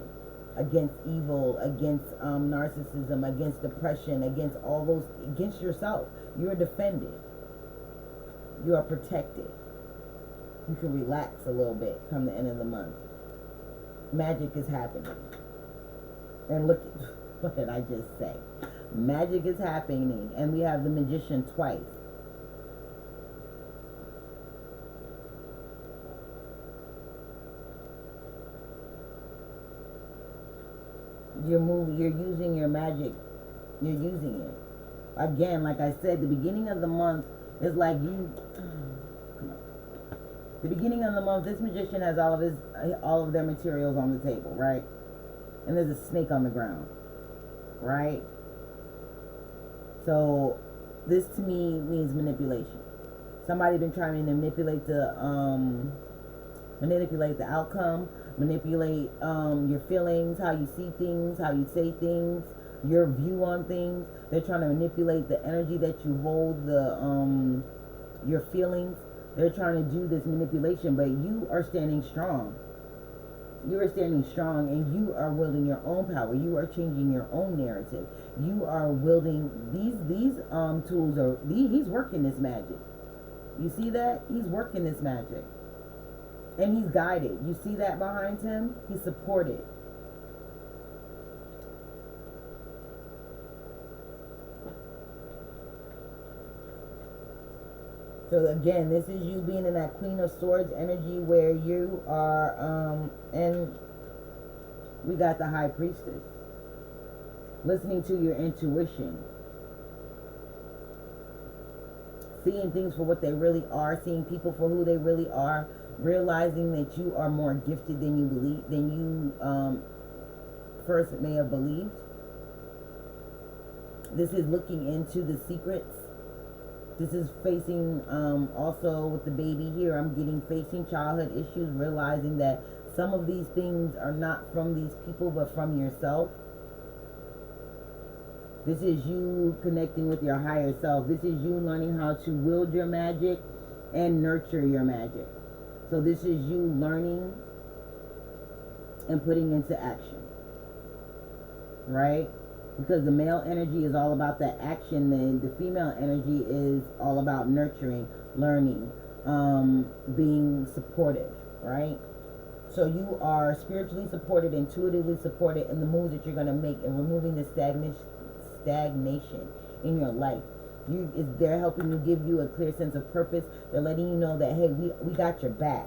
against evil, against narcissism, against depression, against all those, against yourself. You are defended. You are protected. You can relax a little bit come the end of the month. Magic is happening. And look, what did I just say? Magic is happening. And we have the Magician twice. You're using your magic. You're using it. Again, like I said, the beginning of the month is like the beginning of the month, this magician has all of their materials on the table, right? And there's a snake on the ground, right? So this to me means manipulation. Somebody been trying to manipulate the outcome, manipulate your feelings, how you see things, how you say things, your view on things. They're trying to manipulate the energy that you hold, your feelings. They're trying to do this manipulation, but you are standing strong. You are standing strong, and you are wielding your own power. You are changing your own narrative. You are wielding these tools. He's working this magic. You see that? He's working this magic. And he's guided. You see that behind him? He's supported. So again, this is you being in that Queen of Swords energy where you are, and we got the High Priestess. Listening to your intuition. Seeing things for what they really are. Seeing people for who they really are. Realizing that you are more gifted than you first may have believed. This is looking into the secrets. This is facing, also with the baby here, I'm getting facing childhood issues, realizing that some of these things are not from these people, but from yourself. This is you connecting with your higher self. This is you learning how to wield your magic and nurture your magic. So this is you learning and putting into action. Right? Because the male energy is all about that action, then the female energy is all about nurturing, learning, being supportive, right? So you are spiritually supported, intuitively supported in the moves that you're going to make and removing the stagnation in your life. They're helping you, give you a clear sense of purpose. They're letting you know that, hey, we got your back.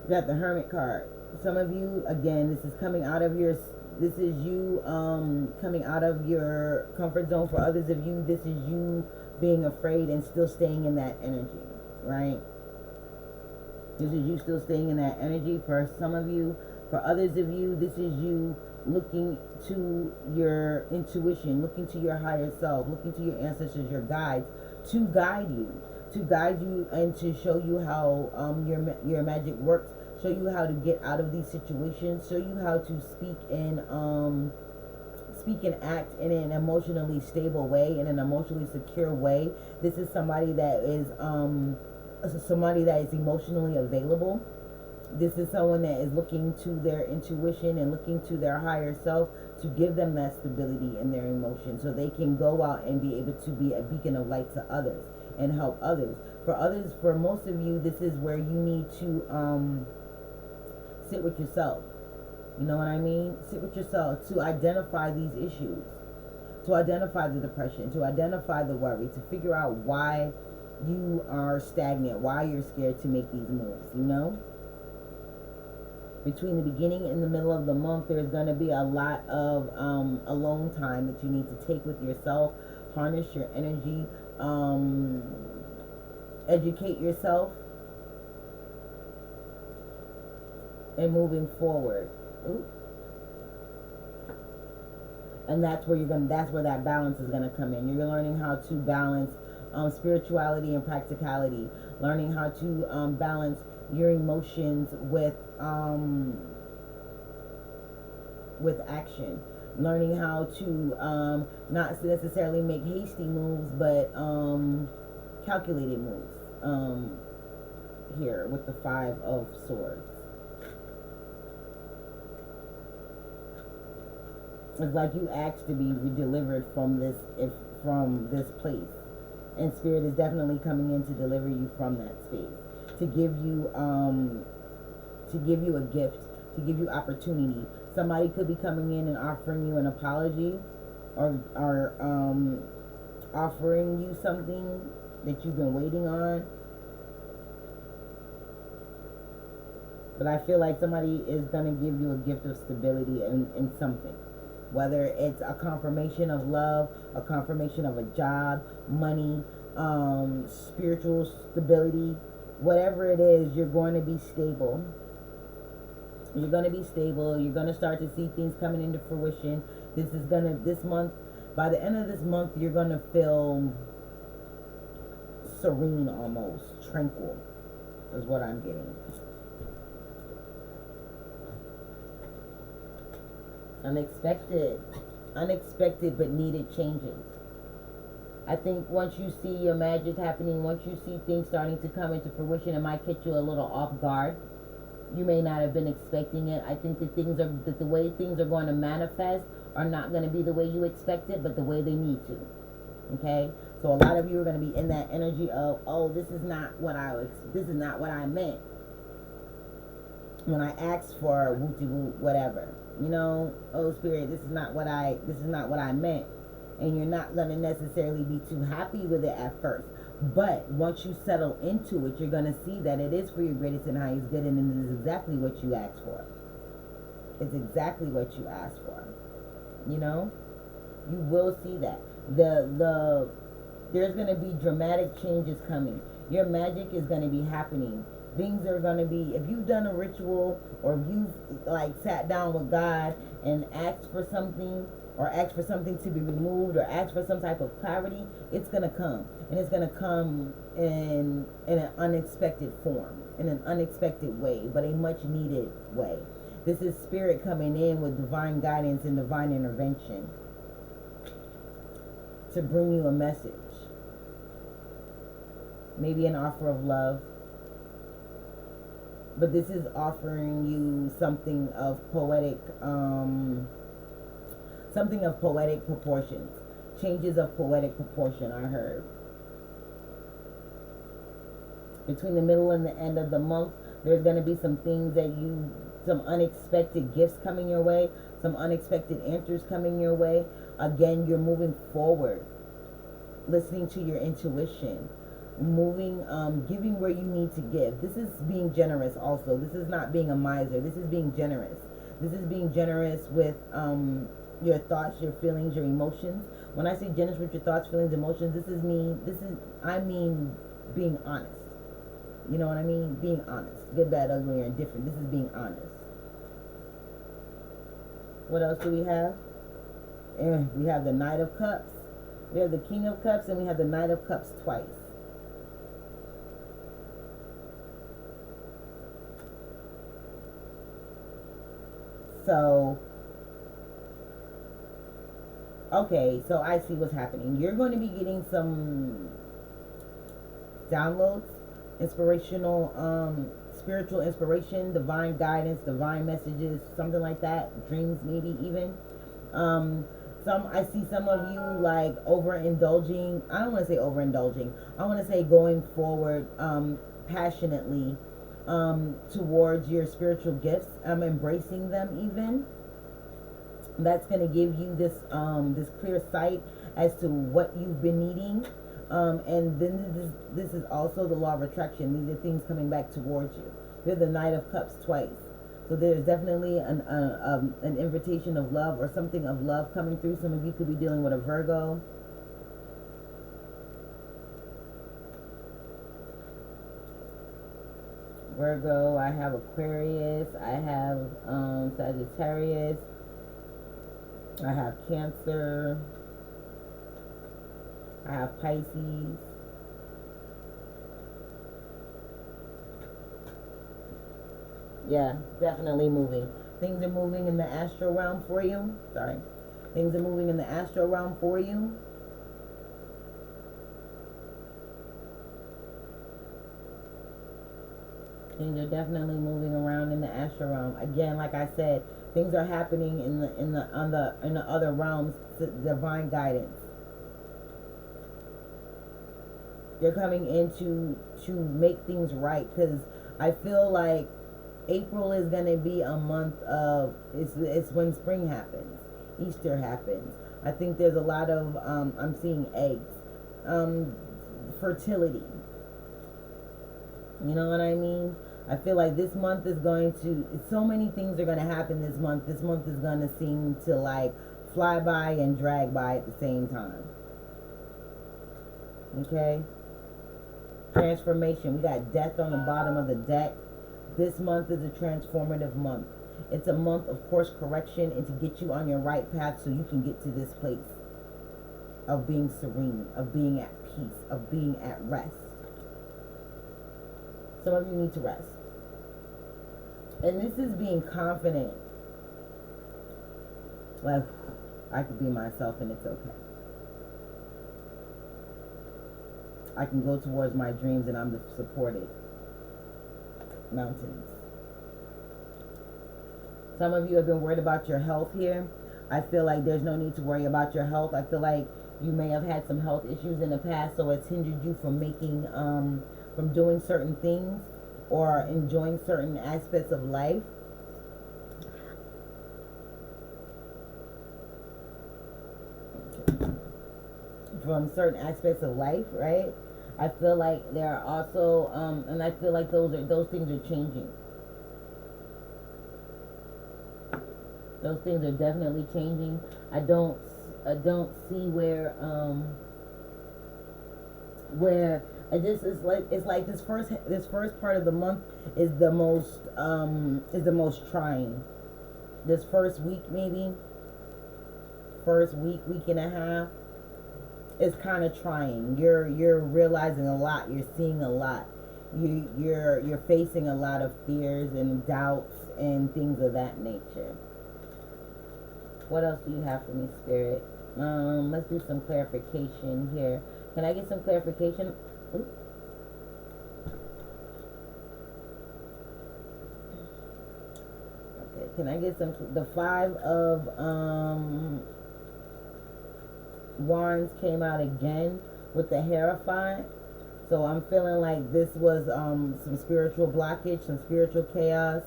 You got the Hermit card. Some of you, again, this is coming out of you coming out of your comfort zone. For others of you, this is you being afraid and still staying in that energy, right? This is you still staying in that energy for some of you. For others of you, this is you looking to your intuition, looking to your higher self, looking to your ancestors, your guides, to guide you, to guide you and to show you how your magic works, show you how to get out of these situations, show you how to speak and act in an emotionally stable way, in an emotionally secure way. This is somebody that is emotionally available. This is someone that is looking to their intuition and looking to their higher self to give them that stability in their emotions so they can go out and be able to be a beacon of light to others and help others. For most of you, this is where you need to sit with yourself. You know what I mean? Sit with yourself to identify these issues, to identify the depression, to identify the worry, to figure out why you are stagnant, why you're scared to make these moves, you know? Between the beginning and the middle of the month, there's going to be a lot of alone time that you need to take with yourself, harness your energy, educate yourself, and moving forward. Ooh. And that's where that balance is gonna come in. You're learning how to balance spirituality and practicality, learning how to balance your emotions with action, learning how to not necessarily make hasty moves, but calculated moves. Here with the Five of Swords. It's like you asked to be delivered from this place, and Spirit is definitely coming in to deliver you from that space, to give you a gift, to give you opportunity. Somebody could be coming in and offering you an apology, or offering you something that you've been waiting on. But I feel like somebody is going to give you a gift of stability in something. Whether it's a confirmation of love, a confirmation of a job, money, spiritual stability, whatever it is, you're going to be stable. You're going to be stable. You're going to start to see things coming into fruition. This month, by the end of this month, you're going to feel serene, almost tranquil, is what I'm getting. Unexpected but needed changes. I think once you see your magic happening, once you see things starting to come into fruition, it might catch you a little off guard. You may not have been expecting it. I think that the way things are going to manifest are not going to be the way you expect it, but the way they need to. Okay? So a lot of you are going to be in that energy of, oh, this is not what I meant when I asked for woo-de-woo, whatever. You know, oh Spirit, this is not what I meant. And you're not going to necessarily be too happy with it at first. But once you settle into it, you're going to see that it is for your greatest and highest good, and it is exactly what you asked for. It's exactly what you asked for. You know? You will see that. There's going to be dramatic changes coming. Your magic is going to be happening. Things are going to be, if you've done a ritual, or if you've sat down with God and asked for something, or asked for something to be removed, or asked for some type of clarity, it's going to come. And it's going to come in an unexpected form, in an unexpected way, but a much needed way. This is Spirit coming in with divine guidance and divine intervention to bring you a message. Maybe an offer of love. But this is offering you something of poetic proportions. Changes of poetic proportion, I heard. Between the middle and the end of the month, there's going to be some things some unexpected gifts coming your way, some unexpected answers coming your way. Again, you're moving forward, listening to your intuition. Giving where you need to give. This is being generous also. This is not being a miser. This is being generous. This is being generous with your thoughts, your feelings, your emotions. When I say generous with your thoughts, feelings, emotions, I mean being honest. You know what I mean? Being honest. Good, bad, ugly, or indifferent. This is being honest. What else do we have? We have the Knight of Cups. We have the King of Cups, and we have the Knight of Cups twice. So, okay, so I see what's happening. You're going to be getting some downloads, inspirational, spiritual inspiration, divine guidance, divine messages, something like that. Dreams, maybe even. I see some of you like overindulging. I don't want to say overindulging. I want to say going forward, passionately, towards your spiritual gifts. Embracing them even. That's going to give you this clear sight as to what you've been needing. And then this is also the law of attraction. These are things coming back towards you. You're the Knight of Cups twice. So there's definitely an invitation of love or something of love coming through. Some of you could be dealing with a Virgo. I have Aquarius, I have Sagittarius, I have Cancer, I have Pisces. Yeah, definitely moving. Things are moving in the astral realm for you. Sorry. Things are moving in the astral realm for you. Things are definitely moving around in the astral realm. Again, like I said, things are happening in the other realms. Divine guidance. You're coming in to make things right, because I feel like April is going to be a month of, it's when spring happens, Easter happens. I think there's a lot of, I'm seeing eggs, fertility. You know what I mean? I feel like this month is going to, so many things are going to happen this month. This month is going to seem to like fly by and drag by at the same time. Okay? Transformation. We got death on the bottom of the deck. This month is a transformative month. It's a month of course correction and to get you on your right path so you can get to this place of being serene, of being at peace, of being at rest. Some of you need to rest. And this is being confident. Like, I could be myself and it's okay. I can go towards my dreams and I'm supported. Mountains. Some of you have been worried about your health here. I feel like there's no need to worry about your health. I feel like you may have had some health issues in the past, so it's hindered you from making, from doing certain things or enjoying certain aspects of life. From certain aspects of life, right? I feel like there are also, and I feel like those things are changing. Those things are definitely changing. I don't see where it's like this first part of the month is the most trying. This first week, maybe week and a half, is kind of trying. You're realizing a lot. You're seeing a lot. You're facing a lot of fears and doubts and things of that nature. What else do you have for me, Spirit? Let's do some clarification here. Can I get some clarification? Ooh. Okay, can I get the 5 of Wands came out again with the Hierophant. So I'm feeling like this was some spiritual blockage, some spiritual chaos,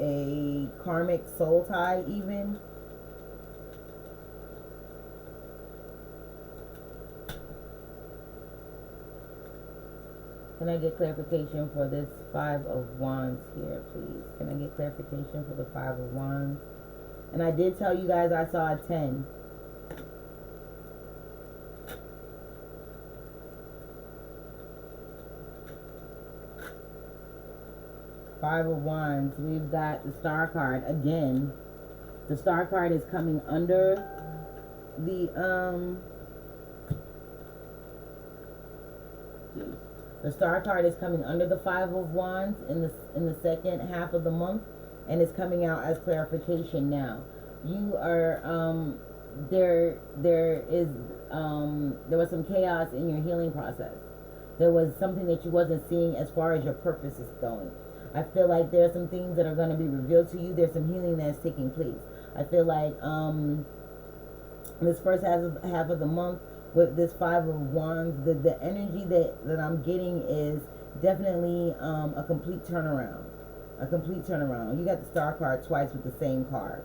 a karmic soul tie even. Can I get clarification for this 5 of Wands here, please? Can I get clarification for the 5 of Wands? And I did tell you guys I saw a 10. Five of Wands. We've got the Star card again. The Star card is coming under the The Star card is coming under the Five of Wands in the second half of the month, and it's coming out as clarification now. You are there was some chaos in your healing process. There was something that you wasn't seeing as far as your purpose is going. I feel like there are some things that are going to be revealed to you. There's some healing that's taking place. I feel like this first half of the month with this Five of Wands, the energy that I'm getting is definitely a complete turnaround. A complete turnaround. You got the Star card twice with the same card.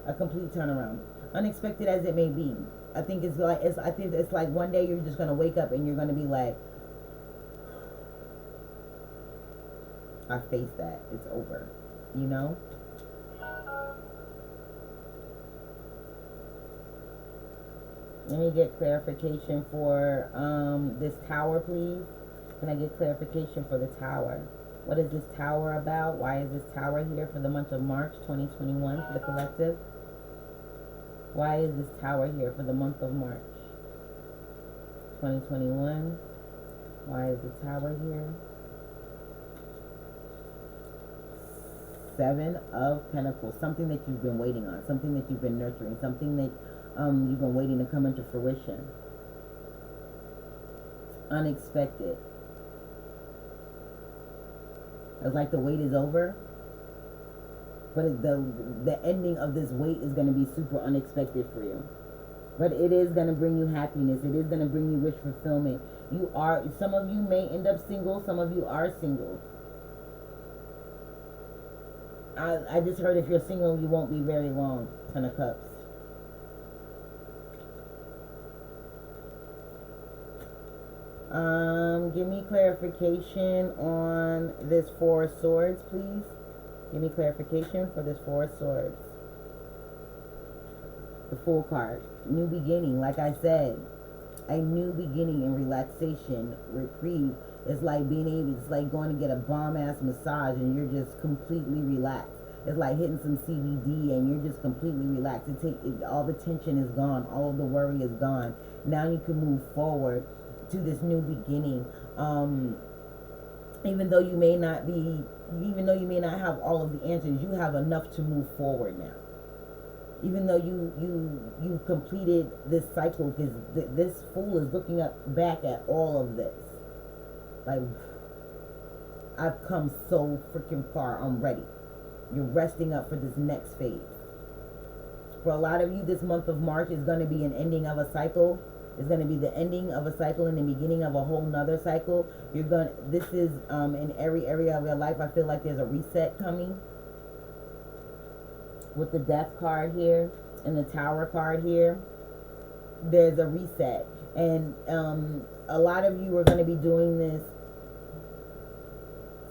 A complete turnaround. Unexpected as it may be. I think it's like one day you're just gonna wake up and you're gonna be like, I faced that. It's over. You know? Let me get clarification for this tower, please. Can I get clarification for the tower? What is this tower about? Why is this tower here for the month of March 2021 for the collective? Why is this tower here for the month of March 2021? Why is the tower here? Seven of Pentacles. Something that you've been waiting on. Something that you've been nurturing. Something that you've been waiting to come into fruition. Unexpected. It's like the wait is over, but the ending of this wait is going to be super unexpected for you. But it is going to bring you happiness. It is going to bring you wish fulfillment. Some of you may end up single. Some of you are single. I just heard if you're single, you won't be very long. Ten of Cups. Give me clarification on this Four of Swords, please. Give me clarification for this Four of Swords. The Fool card. New beginning, like I said. A new beginning and relaxation, reprieve. It's like it's like going to get a bomb-ass massage and you're just completely relaxed. It's like hitting some CBD and you're just completely relaxed. All the tension is gone. All of the worry is gone. Now you can move forward to this new beginning. Even though you may not have all of the answers, you have enough to move forward now. Even though you've completed this cycle, because this Fool is looking back at all of this. Like, I've come so freaking far. I'm ready. You're resting up for this next phase. For a lot of you, this month of March is going to be an ending of a cycle. It's going to be the ending of a cycle and the beginning of a whole nother cycle. This is in every area of your life. I feel like there's a reset coming. With the Death card here and the Tower card here, there's a reset. And a lot of you are going to be doing this.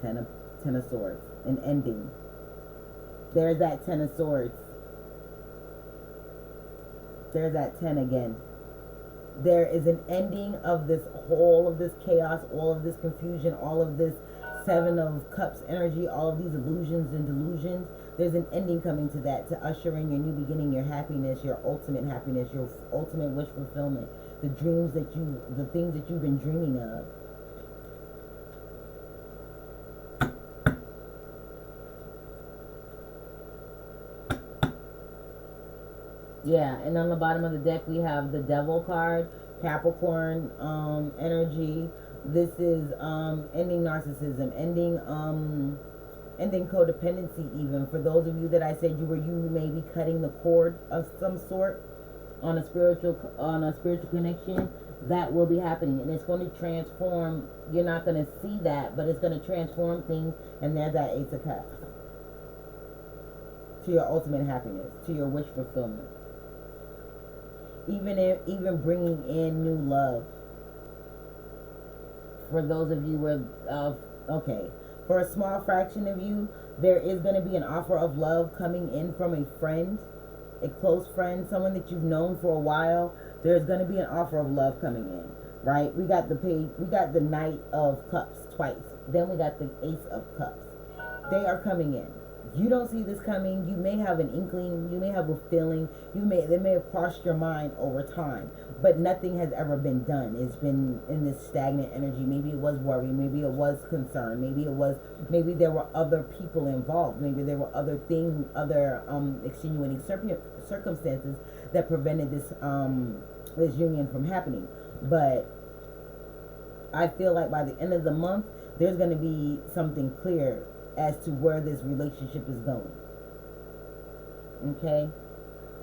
Ten of Swords. An ending. There's that Ten of Swords. There's that 10 again. There is an ending of all of this chaos, all of this confusion, all of this Seven of Cups energy, all of these illusions and delusions. There's an ending coming to that, to usher in your new beginning, your happiness, your ultimate wish fulfillment, the things that you've been dreaming of. Yeah, and on the bottom of the deck we have the Devil card, Capricorn energy. This is ending narcissism, ending codependency. Even for those of you that I said you may be cutting the cord of some sort on a spiritual connection, that will be happening, and it's going to transform. You're not going to see that, but it's going to transform things. And there's that Ace of Cups, to your ultimate happiness, to your wish fulfillment. Even bringing in new love. For those of you for a small fraction of you, there is going to be an offer of love coming in from a friend, a close friend, someone that you've known for a while. There's going to be an offer of love coming in, right? We got the Knight of Cups twice. Then we got the Ace of Cups. They are coming in You don't see this coming. You may have an inkling. You may have a feeling. They may have crossed your mind over time, but nothing has ever been done. It's been in this stagnant energy. Maybe it was worry. Maybe it was concern. Maybe there were other people involved. Maybe there were other extenuating circumstances that prevented this union from happening. But I feel like by the end of the month, there's going to be something clear as to where this relationship is going. Okay?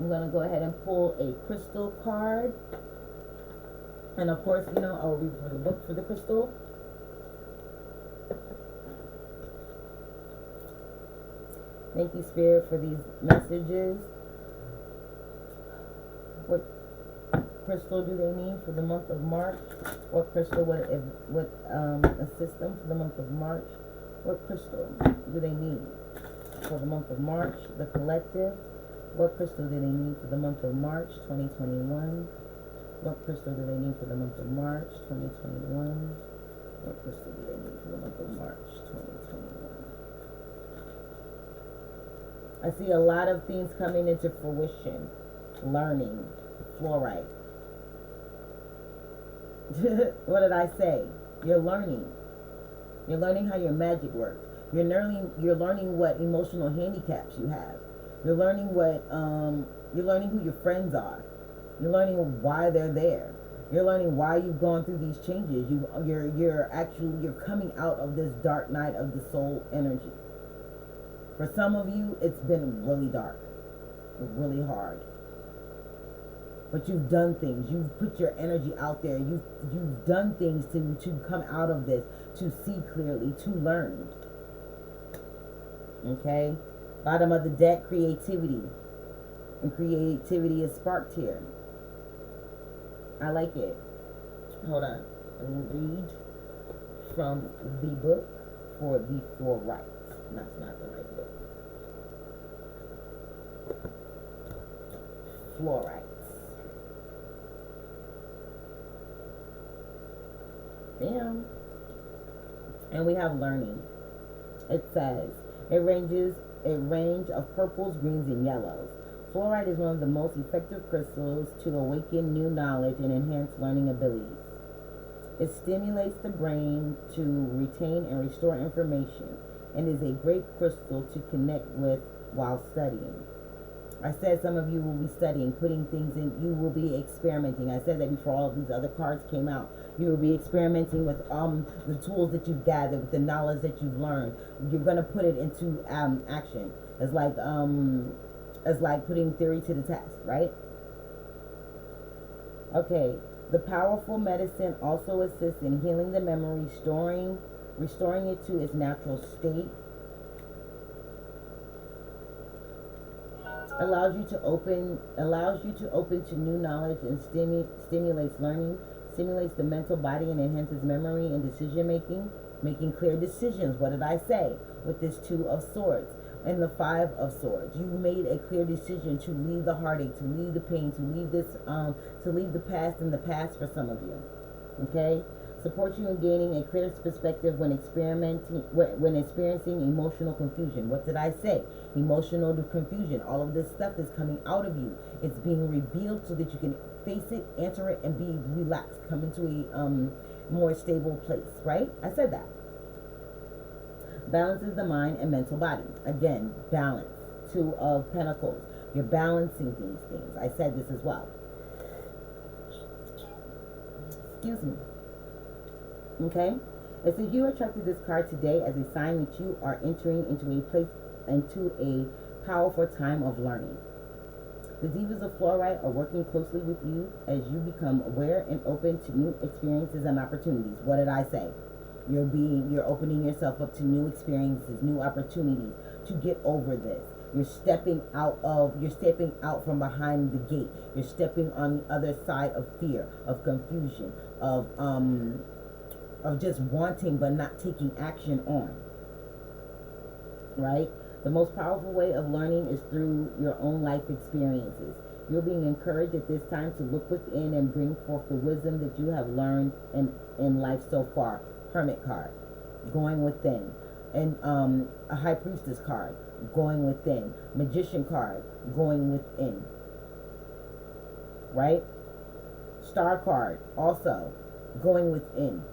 I'm going to go ahead and pull a crystal card. And of course, I'll read from the book for the crystal. Thank you, Spirit, for these messages. What crystal do they need for the month of March? What crystal would assist them for the month of March? What crystal do they need for the month of March? The collective. What crystal do they need for the month of March 2021? What crystal do they need for the month of March 2021? What crystal do they need for the month of March 2021? I see a lot of things coming into fruition. Learning. Fluorite. What did I say? You're learning. You're learning how your magic works. You're learning what emotional handicaps you have. You're learning you're learning who your friends are. You're learning why they're there. You're learning why you've gone through these changes. You're coming out of this dark night of the soul energy. For some of you, it's been really dark, really hard. But you've done things. You've put your energy out there. You've done things to come out of this, to see clearly, to learn. Okay? Bottom of the deck, creativity. And creativity is sparked here. I like it. Hold on. Let me read from the book for the fluorite. That's not the right book. Fluorite. Bam. And we have learning. It says, a range of purples, greens, and yellows. Fluorite is one of the most effective crystals to awaken new knowledge and enhance learning abilities. It stimulates the brain to retain and restore information and is a great crystal to connect with while studying. I said some of you will be studying, putting things in, you will be experimenting. I said that before all of these other cards came out. You will be experimenting with the tools that you've gathered, with the knowledge that you've learned. You're going to put it into action. It's like putting theory to the test, right? Okay. The powerful medicine also assists in healing the memory, restoring it to its natural state. Allows you to open to new knowledge and stimulates learning, stimulates the mental body and enhances memory and decision making clear decisions. What did I say? With this 2 of Swords and the 5 of Swords, you made a clear decision to leave the heartache, to leave the pain, to leave the past in the past for some of you. Okay? Support you in gaining a clear perspective when experiencing emotional confusion. What did I say? Emotional confusion. All of this stuff is coming out of you. It's being revealed so that you can face it, answer it, and be relaxed. Come into a more stable place, right? I said that. Balances the mind and mental body. Again, balance. 2 of Pentacles. You're balancing these things. I said this as well. Excuse me. Okay? It says you attracted this card today as a sign that you are entering into a powerful time of learning. The Divas of Fluorite are working closely with you as you become aware and open to new experiences and opportunities. What did I say? You're opening yourself up to new experiences, new opportunities to get over this. You're stepping out from behind the gate. You're stepping on the other side of fear, of confusion, of just wanting but not taking action on. Right? The most powerful way of learning is through your own life experiences. You're being encouraged at this time to look within and bring forth the wisdom that you have learned in life so far. Hermit card. Going within. And a High Priestess card, going within. Magician card, going within. Right? Star card, also going within.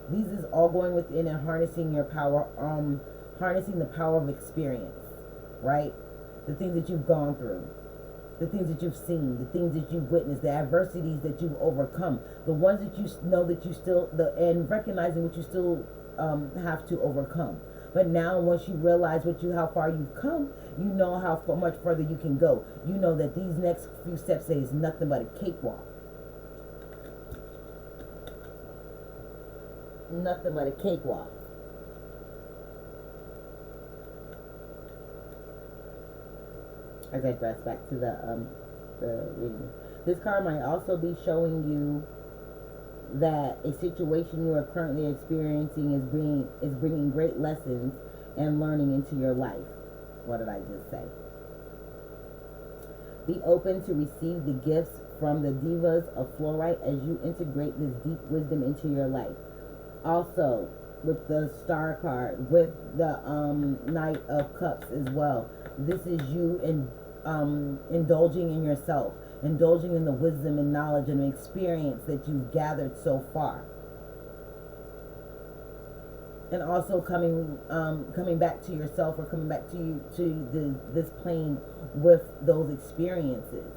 These is all going within and harnessing your power, harnessing the power of experience, right? The things that you've gone through, the things that you've seen, the things that you've witnessed, the adversities that you've overcome, the ones that you know that you still, and recognizing what you still have to overcome. But now, once you realize how far you've come, you know how much further you can go. You know that these next few steps is nothing but a cakewalk. Nothing but a cakewalk. I digress back to the reading. This card might also be showing you that a situation you are currently experiencing is bringing great lessons and learning into your life. What did I just say? Be open to receive the gifts from the divas of fluorite as you integrate this deep wisdom into your life. Also, with the Star card, with the Knight of Cups as well. This is you indulging in yourself, indulging in the wisdom and knowledge and experience that you've gathered so far. And also coming back to yourself, or coming back to this plane with those experiences,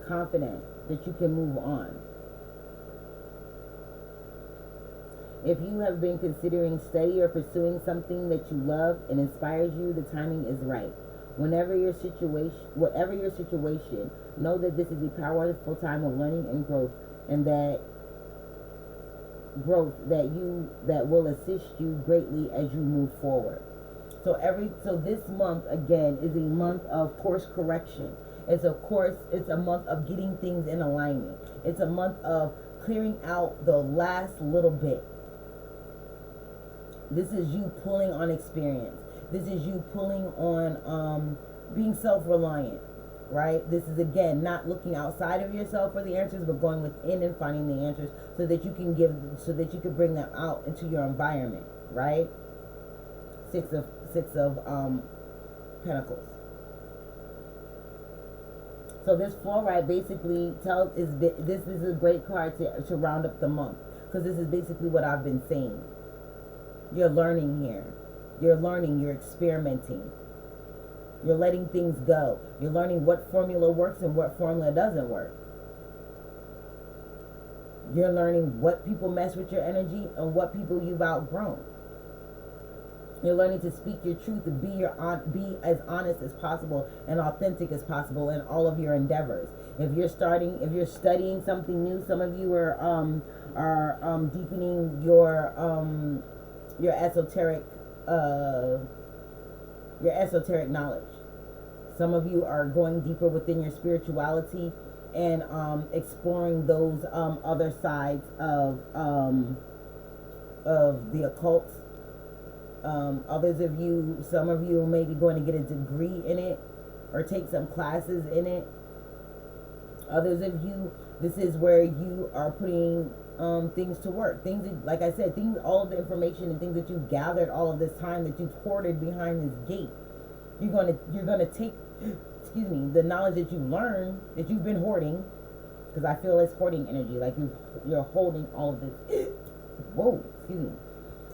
confident that you can move on. If you have been considering study or pursuing something that you love and inspires you, the timing is right. Whatever your situation, know that this is a powerful time of learning and growth, and that that will assist you greatly as you move forward. So this month again is a month of course correction. It's a month of getting things in alignment. It's a month of clearing out the last little bit. This is you pulling on experience. This is you pulling on being self-reliant, right? This is, again, not looking outside of yourself for the answers, but going within and finding the answers so that you can bring them out into your environment, right? Six of Pentacles. So this fluorite basically this is a great card to round up the month, because this is basically what I've been saying. You're learning here. You're learning, you're experimenting. You're letting things go. You're learning what formula works and what formula doesn't work. You're learning what people mess with your energy and what people you've outgrown. You're learning to speak your truth, to be as honest as possible and authentic as possible in all of your endeavors. If you're studying something new, some of you are deepening your esoteric knowledge. Some of you are going deeper within your spirituality and exploring those other sides of the occult. Some of you may be going to get a degree in it or take some classes in it. Others of you, this is where you are putting things to work. Things that, like I said, all of the information and things that you've gathered all of this time, that you've hoarded behind this gate. You're gonna take, the knowledge that you've learned, that you've been hoarding, because I feel it's hoarding energy. Like you're holding all of this.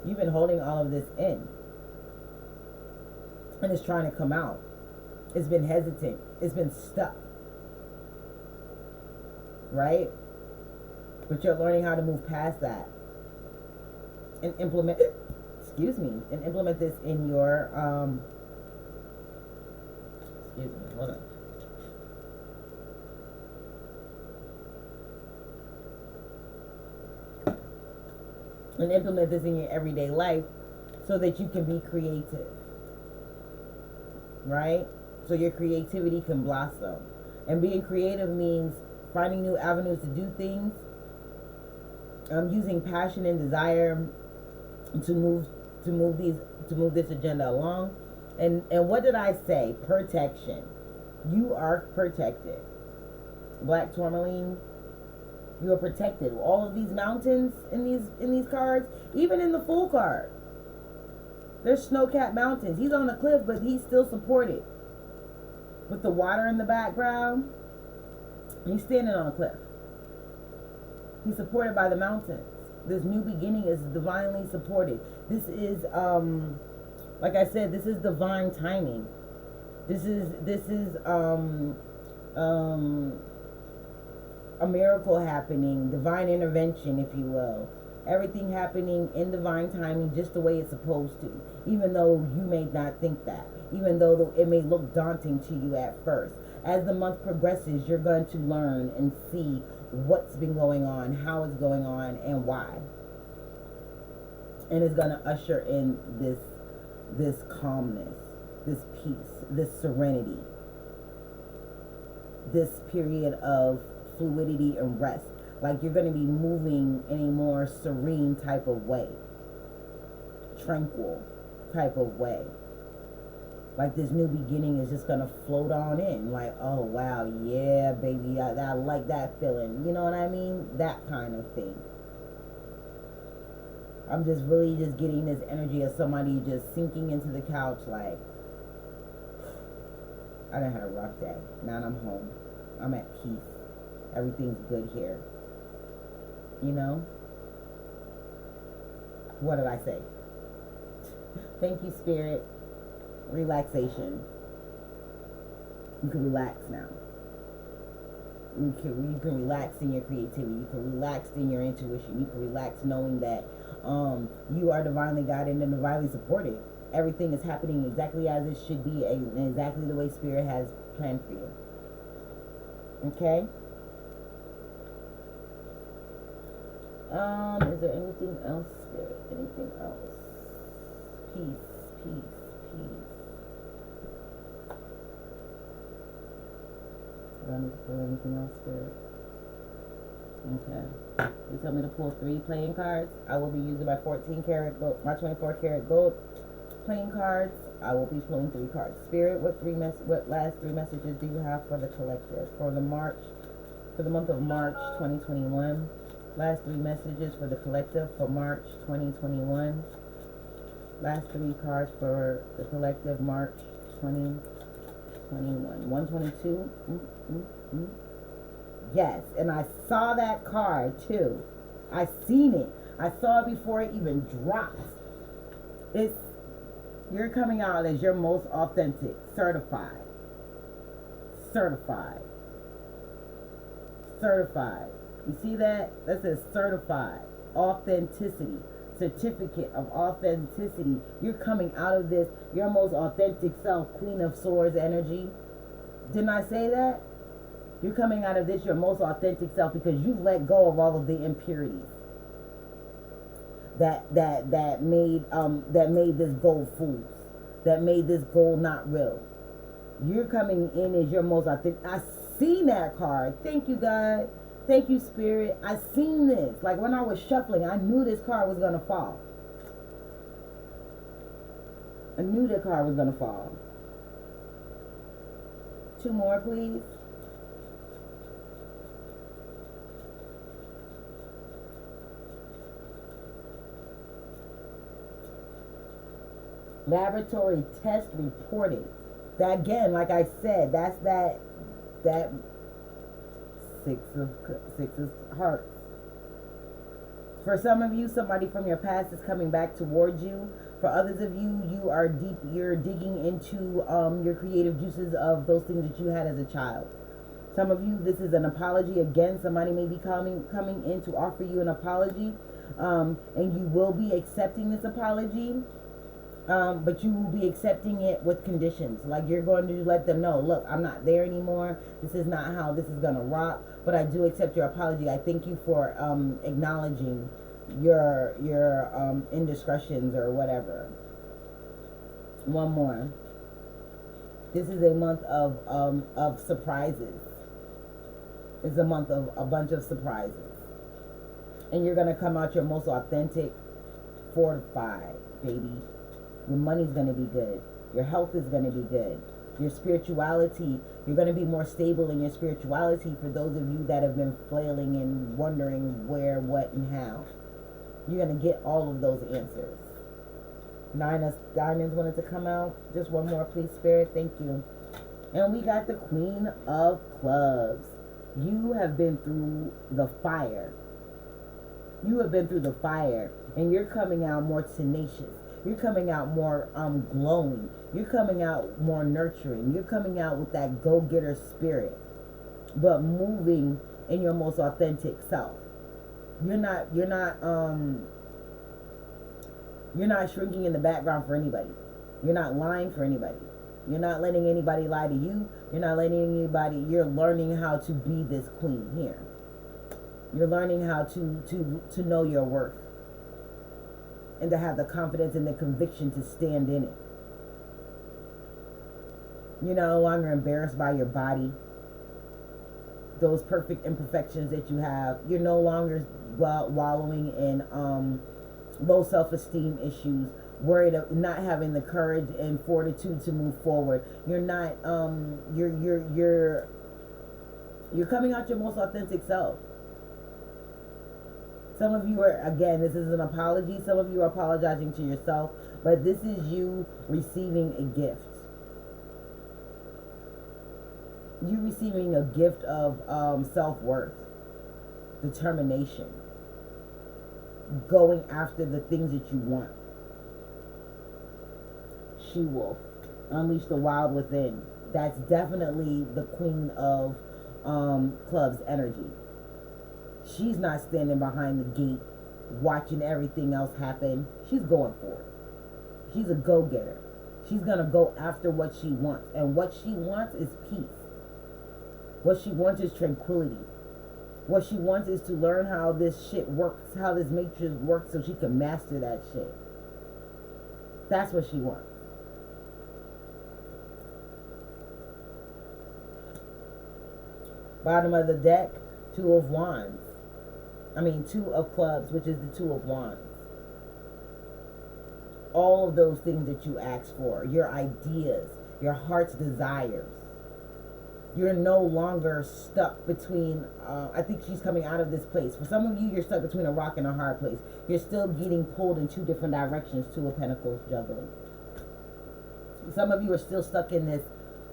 You've been holding all of this in, and it's trying to come out. It's been hesitant. It's been stuck. Right? But you're learning how to move past that and implement this in your hold on. And implement this in your everyday life so that you can be creative. Right? So your creativity can blossom. And being creative means finding new avenues to do things, using passion and desire to move this agenda along. And what did I say? Protection. You are protected. Black tourmaline, you are protected. All of these mountains in these cards, even in the full card, There's snow-capped mountains. He's on a cliff, but he's still supported. With the water in the background, he's standing on a cliff. He's supported by the mountains. This new beginning is divinely supported. This is, like I said, this is divine timing. This is a miracle happening, divine intervention, if you will. Everything happening in divine timing, just the way it's supposed to. Even though you may not think that. Even though it may look daunting to you at first. As the month progresses, you're going to learn and see what's been going on, how it's going on, and why. And it's going to usher in this calmness, this peace, this serenity, this period of fluidity and rest. Like you're going to be moving in a more serene type of way, tranquil type of way. Like this new beginning is just going to float on in. Like, oh, wow, yeah, baby, I like that feeling. You know what I mean? That kind of thing. I'm just really just getting this energy of somebody just sinking into the couch like, I done had a rough day. Now I'm home. I'm at peace. Everything's good here. You know? What did I say? Thank you, Spirit. Relaxation. You can relax now. You can relax in your creativity. You can relax in your intuition. You can relax knowing that you are divinely guided and divinely supported. Everything is happening exactly as it should be and exactly the way Spirit has planned for you. Okay? Is there anything else, Spirit? Anything else? Peace, peace, peace. Do I need to pull anything else, Spirit? Okay. You tell me to pull 3 playing cards. I will be using my 14 karat gold, my 24 karat gold playing cards. I will be pulling 3 cards. Spirit, what last 3 messages do you have for the collective for the month of March 2021? Last 3 messages for the collective for March 2021. Last 3 cards for the collective March 2021. 122. Yes, and I saw that card too. I seen it. I saw it before it even dropped. You're coming out as your most authentic, certified. You see that? That says certified. Authenticity. Certificate of authenticity. You're coming out of this, your most authentic self, Queen of Swords energy. Didn't I say that? You're coming out of this, your most authentic self, because you've let go of all of the impurities that made this gold fools, that made this gold not real. You're coming in as your most authentic. I seen that card. Thank you, God. Thank you, Spirit. I seen this. Like when I was shuffling, I knew this card was gonna fall. I knew that card was gonna fall. 2 more, please. Laboratory test reported. That again, like I said, that's that 6 of hearts. For some of you, somebody from your past is coming back towards you. For others of you, you're digging into your creative juices of those things that you had as a child. Some of you, this is an apology. Again, somebody may be coming in to offer you an apology, and you will be accepting this apology. But you will be accepting it with conditions. Like you're going to let them know, look, I'm not there anymore. This is not how this is going to rock. But I do accept your apology. I thank you for acknowledging your indiscretions or whatever. One more. This is a month of surprises. It's a month of a bunch of surprises. And you're going to come out your most authentic, fortified, baby. Your money's going to be good. Your health is going to be good. Your spirituality, you're going to be more stable in your spirituality for those of you that have been flailing and wondering where, what, and how. You're going to get all of those answers. Nine of Diamonds wanted to come out. Just one more, please, Spirit. Thank you. And we got the Queen of Clubs. You have been through the fire. You have been through the fire, and you're coming out more tenacious. You're coming out more glowing. You're coming out more nurturing. You're coming out with that go-getter spirit, but moving in your most authentic self. You're not shrinking in the background for anybody. You're not lying for anybody. You're not letting anybody lie to you. You're not letting anybody. You're learning how to be this queen here. You're learning how to know your worth, and to have the confidence and the conviction to stand in it. You're no longer embarrassed by your body, those perfect imperfections that you have. You're no longer wallowing in low self-esteem issues, worried of not having the courage and fortitude to move forward. You're not you're coming out your most authentic self. Some of you are, again, this is an apology. Some of you are apologizing to yourself, but this is you receiving a gift. You receiving a gift of self-worth, determination, going after the things that you want. She-wolf, unleash the wild within. That's definitely the Queen of Clubs energy. She's not standing behind the gate watching everything else happen. She's going for it. She's a go-getter. She's going to go after what she wants. And what she wants is peace. What she wants is tranquility. What she wants is to learn how this shit works, how this matrix works, so she can master that shit. That's what she wants. Bottom of the deck, Two of Wands. Two of Clubs, which is the Two of Wands. All of those things that you asked for, your ideas, your heart's desires. You're no longer stuck between, I think she's coming out of this place. For some of you, you're stuck between a rock and a hard place. You're still getting pulled in two different directions, Two of Pentacles juggling. Some of you are still stuck in this.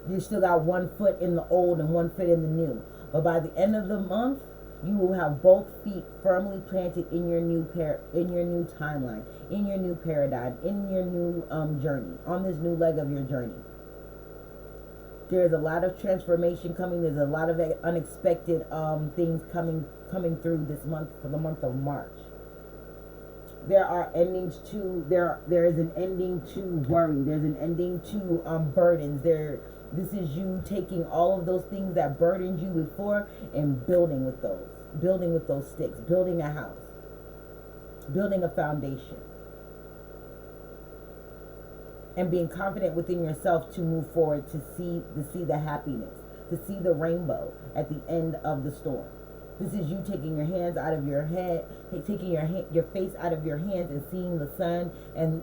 You still got one foot in the old and one foot in the new. But by the end of the month, you will have both feet firmly planted in your new timeline, in your new paradigm, in your new journey, on this new leg of your journey. There's a lot of transformation coming. There's a lot of unexpected things coming through this month, for the month of March. There are endings to there is an ending to worry. There's an ending to burdens. This is you taking all of those things that burdened you before and building with those sticks, building a house, building a foundation, and being confident within yourself to move forward, to see the happiness, to see the rainbow at the end of the storm. This is you taking your hands out of your head, taking your face out of your hands, and seeing the sun, and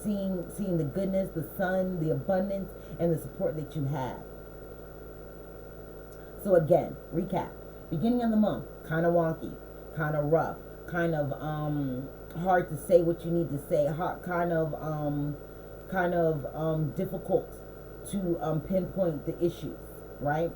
seeing the goodness, the sun, the abundance, and the support that you have. So again, recap. Beginning of the month, kind of wonky, kind of rough, kind of hard to say what you need to say, kind of difficult to pinpoint the issues, right?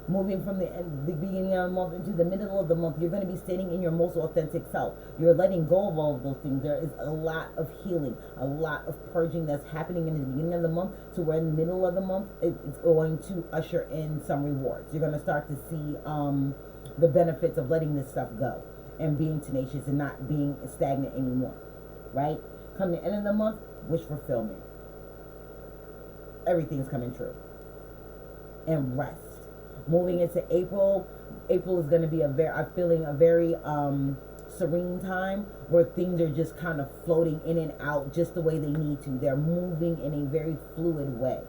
Moving from the beginning of the month into the middle of the month, you're going to be standing in your most authentic self. You're letting go of all of those things. There is a lot of healing, a lot of purging that's happening in the beginning of the month, to where in the middle of the month, it's going to usher in some rewards. You're going to start to see the benefits of letting this stuff go and being tenacious and not being stagnant anymore, right? Come the end of the month, wish fulfillment. Everything's coming true. And rest. Moving into April is going to be I'm feeling a very serene time, where things are just kind of floating in and out just the way they need to. They're moving in a very fluid way.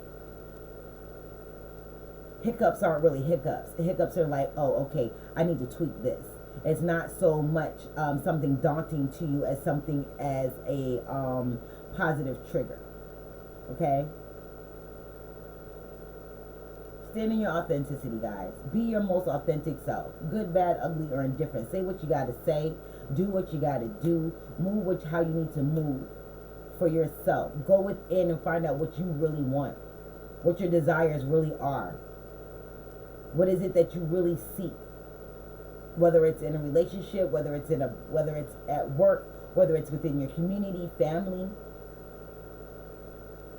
Hiccups aren't really hiccups. Hiccups are like, oh, okay, I need to tweak this. It's not so much something daunting to you as something as a positive trigger. Okay? Stand in your authenticity, guys. Be your most authentic self. Good, bad, ugly, or indifferent. Say what you got to say. Do what you got to do. Move how you need to move. for yourself. Go within and find out what you really want, what your desires really are. What is it that you really seek? Whether it's in a relationship, whether it's at work, whether it's within your community, family,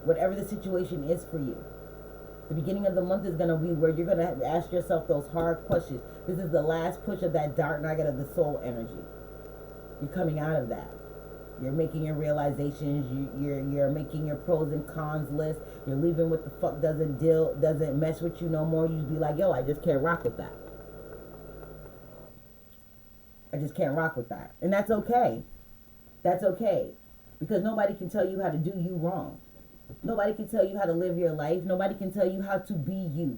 whatever the situation is for you. The beginning of the month is going to be where you're going to ask yourself those hard questions. This is the last push of that dark night of the soul energy. You're coming out of that. You're making your realizations. You're making your pros and cons list. You're leaving what the fuck doesn't mess with you no more. You just be like, yo, I just can't rock with that. I just can't rock with that. And that's okay. That's okay. Because nobody can tell you how to do you wrong. Nobody can tell you how to live your life. Nobody can tell you how to be you.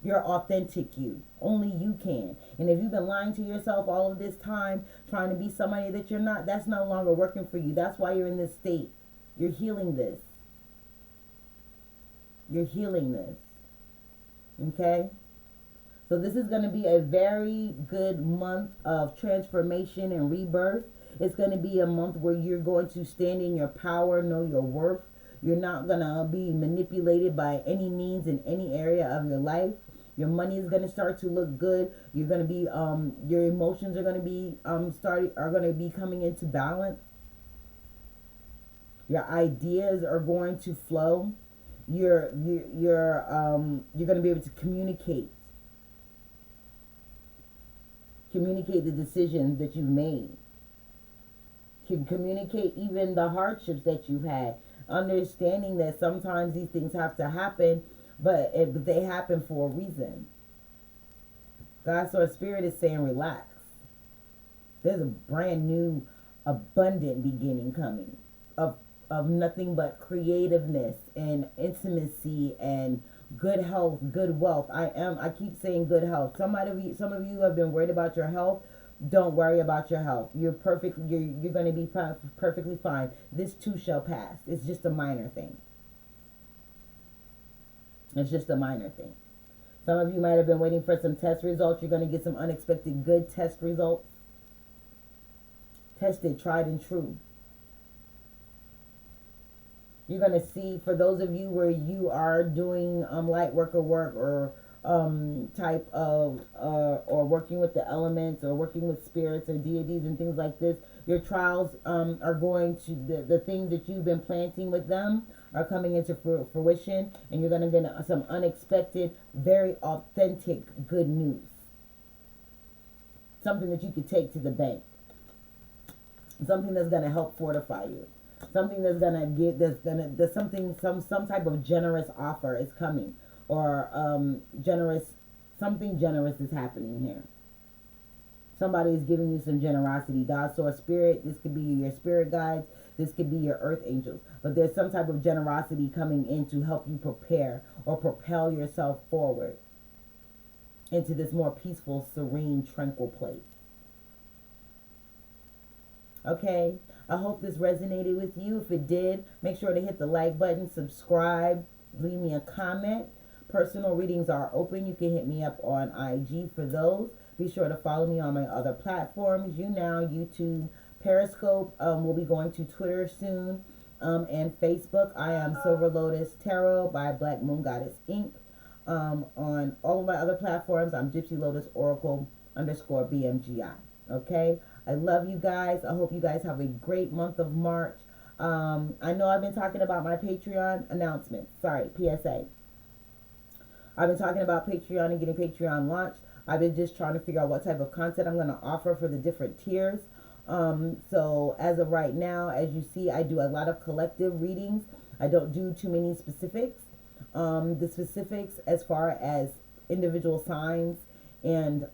Your authentic you. Only you can. And if you've been lying to yourself all of this time, trying to be somebody that you're not, that's no longer working for you. That's why you're in this state. You're healing this. You're healing this. Okay? So this is going to be a very good month of transformation and rebirth. It's going to be a month where you're going to stand in your power, know your worth. You're not going to be manipulated by any means in any area of your life. Your money is going to start to look good. You're going to be, your emotions are going to be, are going to be coming into balance. Your ideas are going to flow. You're going to be able to communicate the decisions that you've made. Can communicate even the hardships that you've had. Understanding that sometimes these things have to happen, but they happen for a reason. God, so Spirit is saying relax. There's a brand new, abundant beginning coming of nothing but creativeness and intimacy and good health, good wealth. I keep saying good health. Some of you have been worried about your health. Don't worry about your health. You're perfect. You're going to be perfectly fine. This too shall pass. It's just a minor thing. It's just a minor thing. Some of you might have been waiting for some test results. You're going to get some unexpected good test results. Tested, tried and true. You're going to see, for those of you where you are doing light work or type of or working with the elements or working with spirits or deities and things like this, your trials are going to, the things that you've been planting with them are coming into fruition, and you're going to get some unexpected, very authentic good news. Something that you could take to the bank. Something that's going to help fortify you. Something that's going to give, there's some type of generous offer is coming. Or something generous is happening here. Somebody is giving you some generosity. God, Source, Spirit, this could be your spirit guides. This could be your earth angels. But there's some type of generosity coming in to help you prepare or propel yourself forward into this more peaceful, serene, tranquil place. Okay? I hope this resonated with you. If it did, make sure to hit the like button, subscribe, leave me a comment. Personal readings are open. You can hit me up on IG for those. Be sure to follow me on my other platforms. YouTube, Periscope. We'll be going to Twitter soon. And Facebook. I am Silver Lotus Tarot by Black Moon Goddess Inc. On all of my other platforms, I'm Gypsy Lotus Oracle _BMGI. Okay? I love you guys. I hope you guys have a great month of March. I know I've been talking about my Patreon announcement. Sorry, PSA. I've been talking about Patreon and getting Patreon launched. I've been just trying to figure out what type of content I'm going to offer for the different tiers. So as of right now, as you see, I do a lot of collective readings. I don't do too many specifics. The specifics as far as individual signs and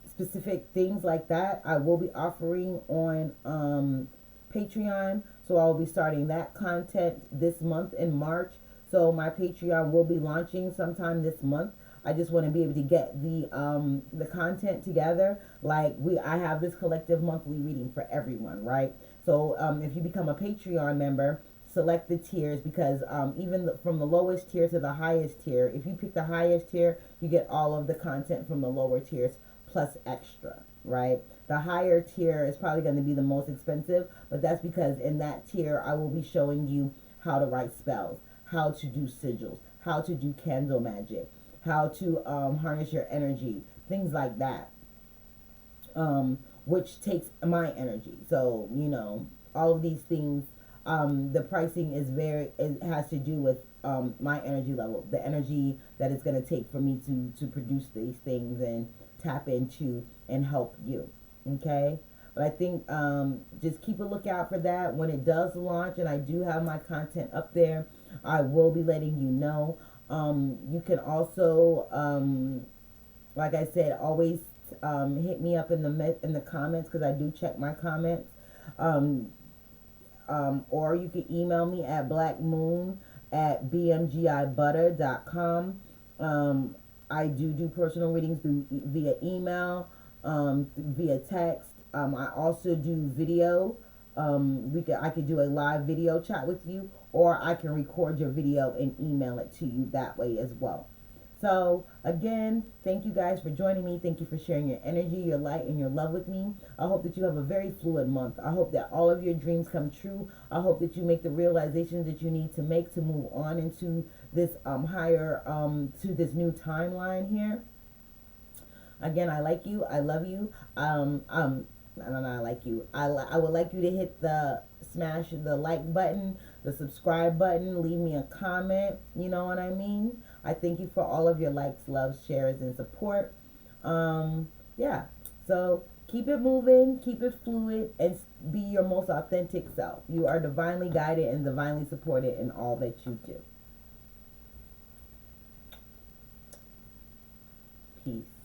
specific things like that, I will be offering on Patreon. So I'll be starting that content this month in March. So my Patreon will be launching sometime this month. I just want to be able to get the content together. I have this collective monthly reading for everyone, right? So if you become a Patreon member, select the tiers, because even from the lowest tier to the highest tier, if you pick the highest tier, you get all of the content from the lower tiers plus extra, right? The higher tier is probably going to be the most expensive, but that's because in that tier I will be showing you how to write spells, how to do sigils, how to do candle magic, how to harness your energy, things like that, which takes my energy. So, you know, all of these things, the pricing is it has to do with my energy level, the energy that it's going to take for me to produce these things and tap into and help you. Okay? But I think just keep a lookout for that when it does launch, and I do have my content up there. I will be letting you know. You can also, like I said, always hit me up in the comments, because I do check my comments. Or you can email me at blackmoon@bmgibutter.com. I do personal readings via email, via text. I also do video. I could do a live video chat with you, or I can record your video and email it to you that way as well. So again, thank you guys for joining me. Thank you for sharing your energy, your light, and your love with me. I hope that you have a very fluid month. I hope that all of your dreams come true. I hope that you make the realizations that you need to make to move on into this higher to this new timeline here. Again, I like you. I love you. I don't know, I like you. I would like you to hit smash the like button, the subscribe button, leave me a comment. You know what I mean? I thank you for all of your likes, loves, shares, and support. Yeah. So keep it moving, keep it fluid, and be your most authentic self. You are divinely guided and divinely supported in all that you do. Peace.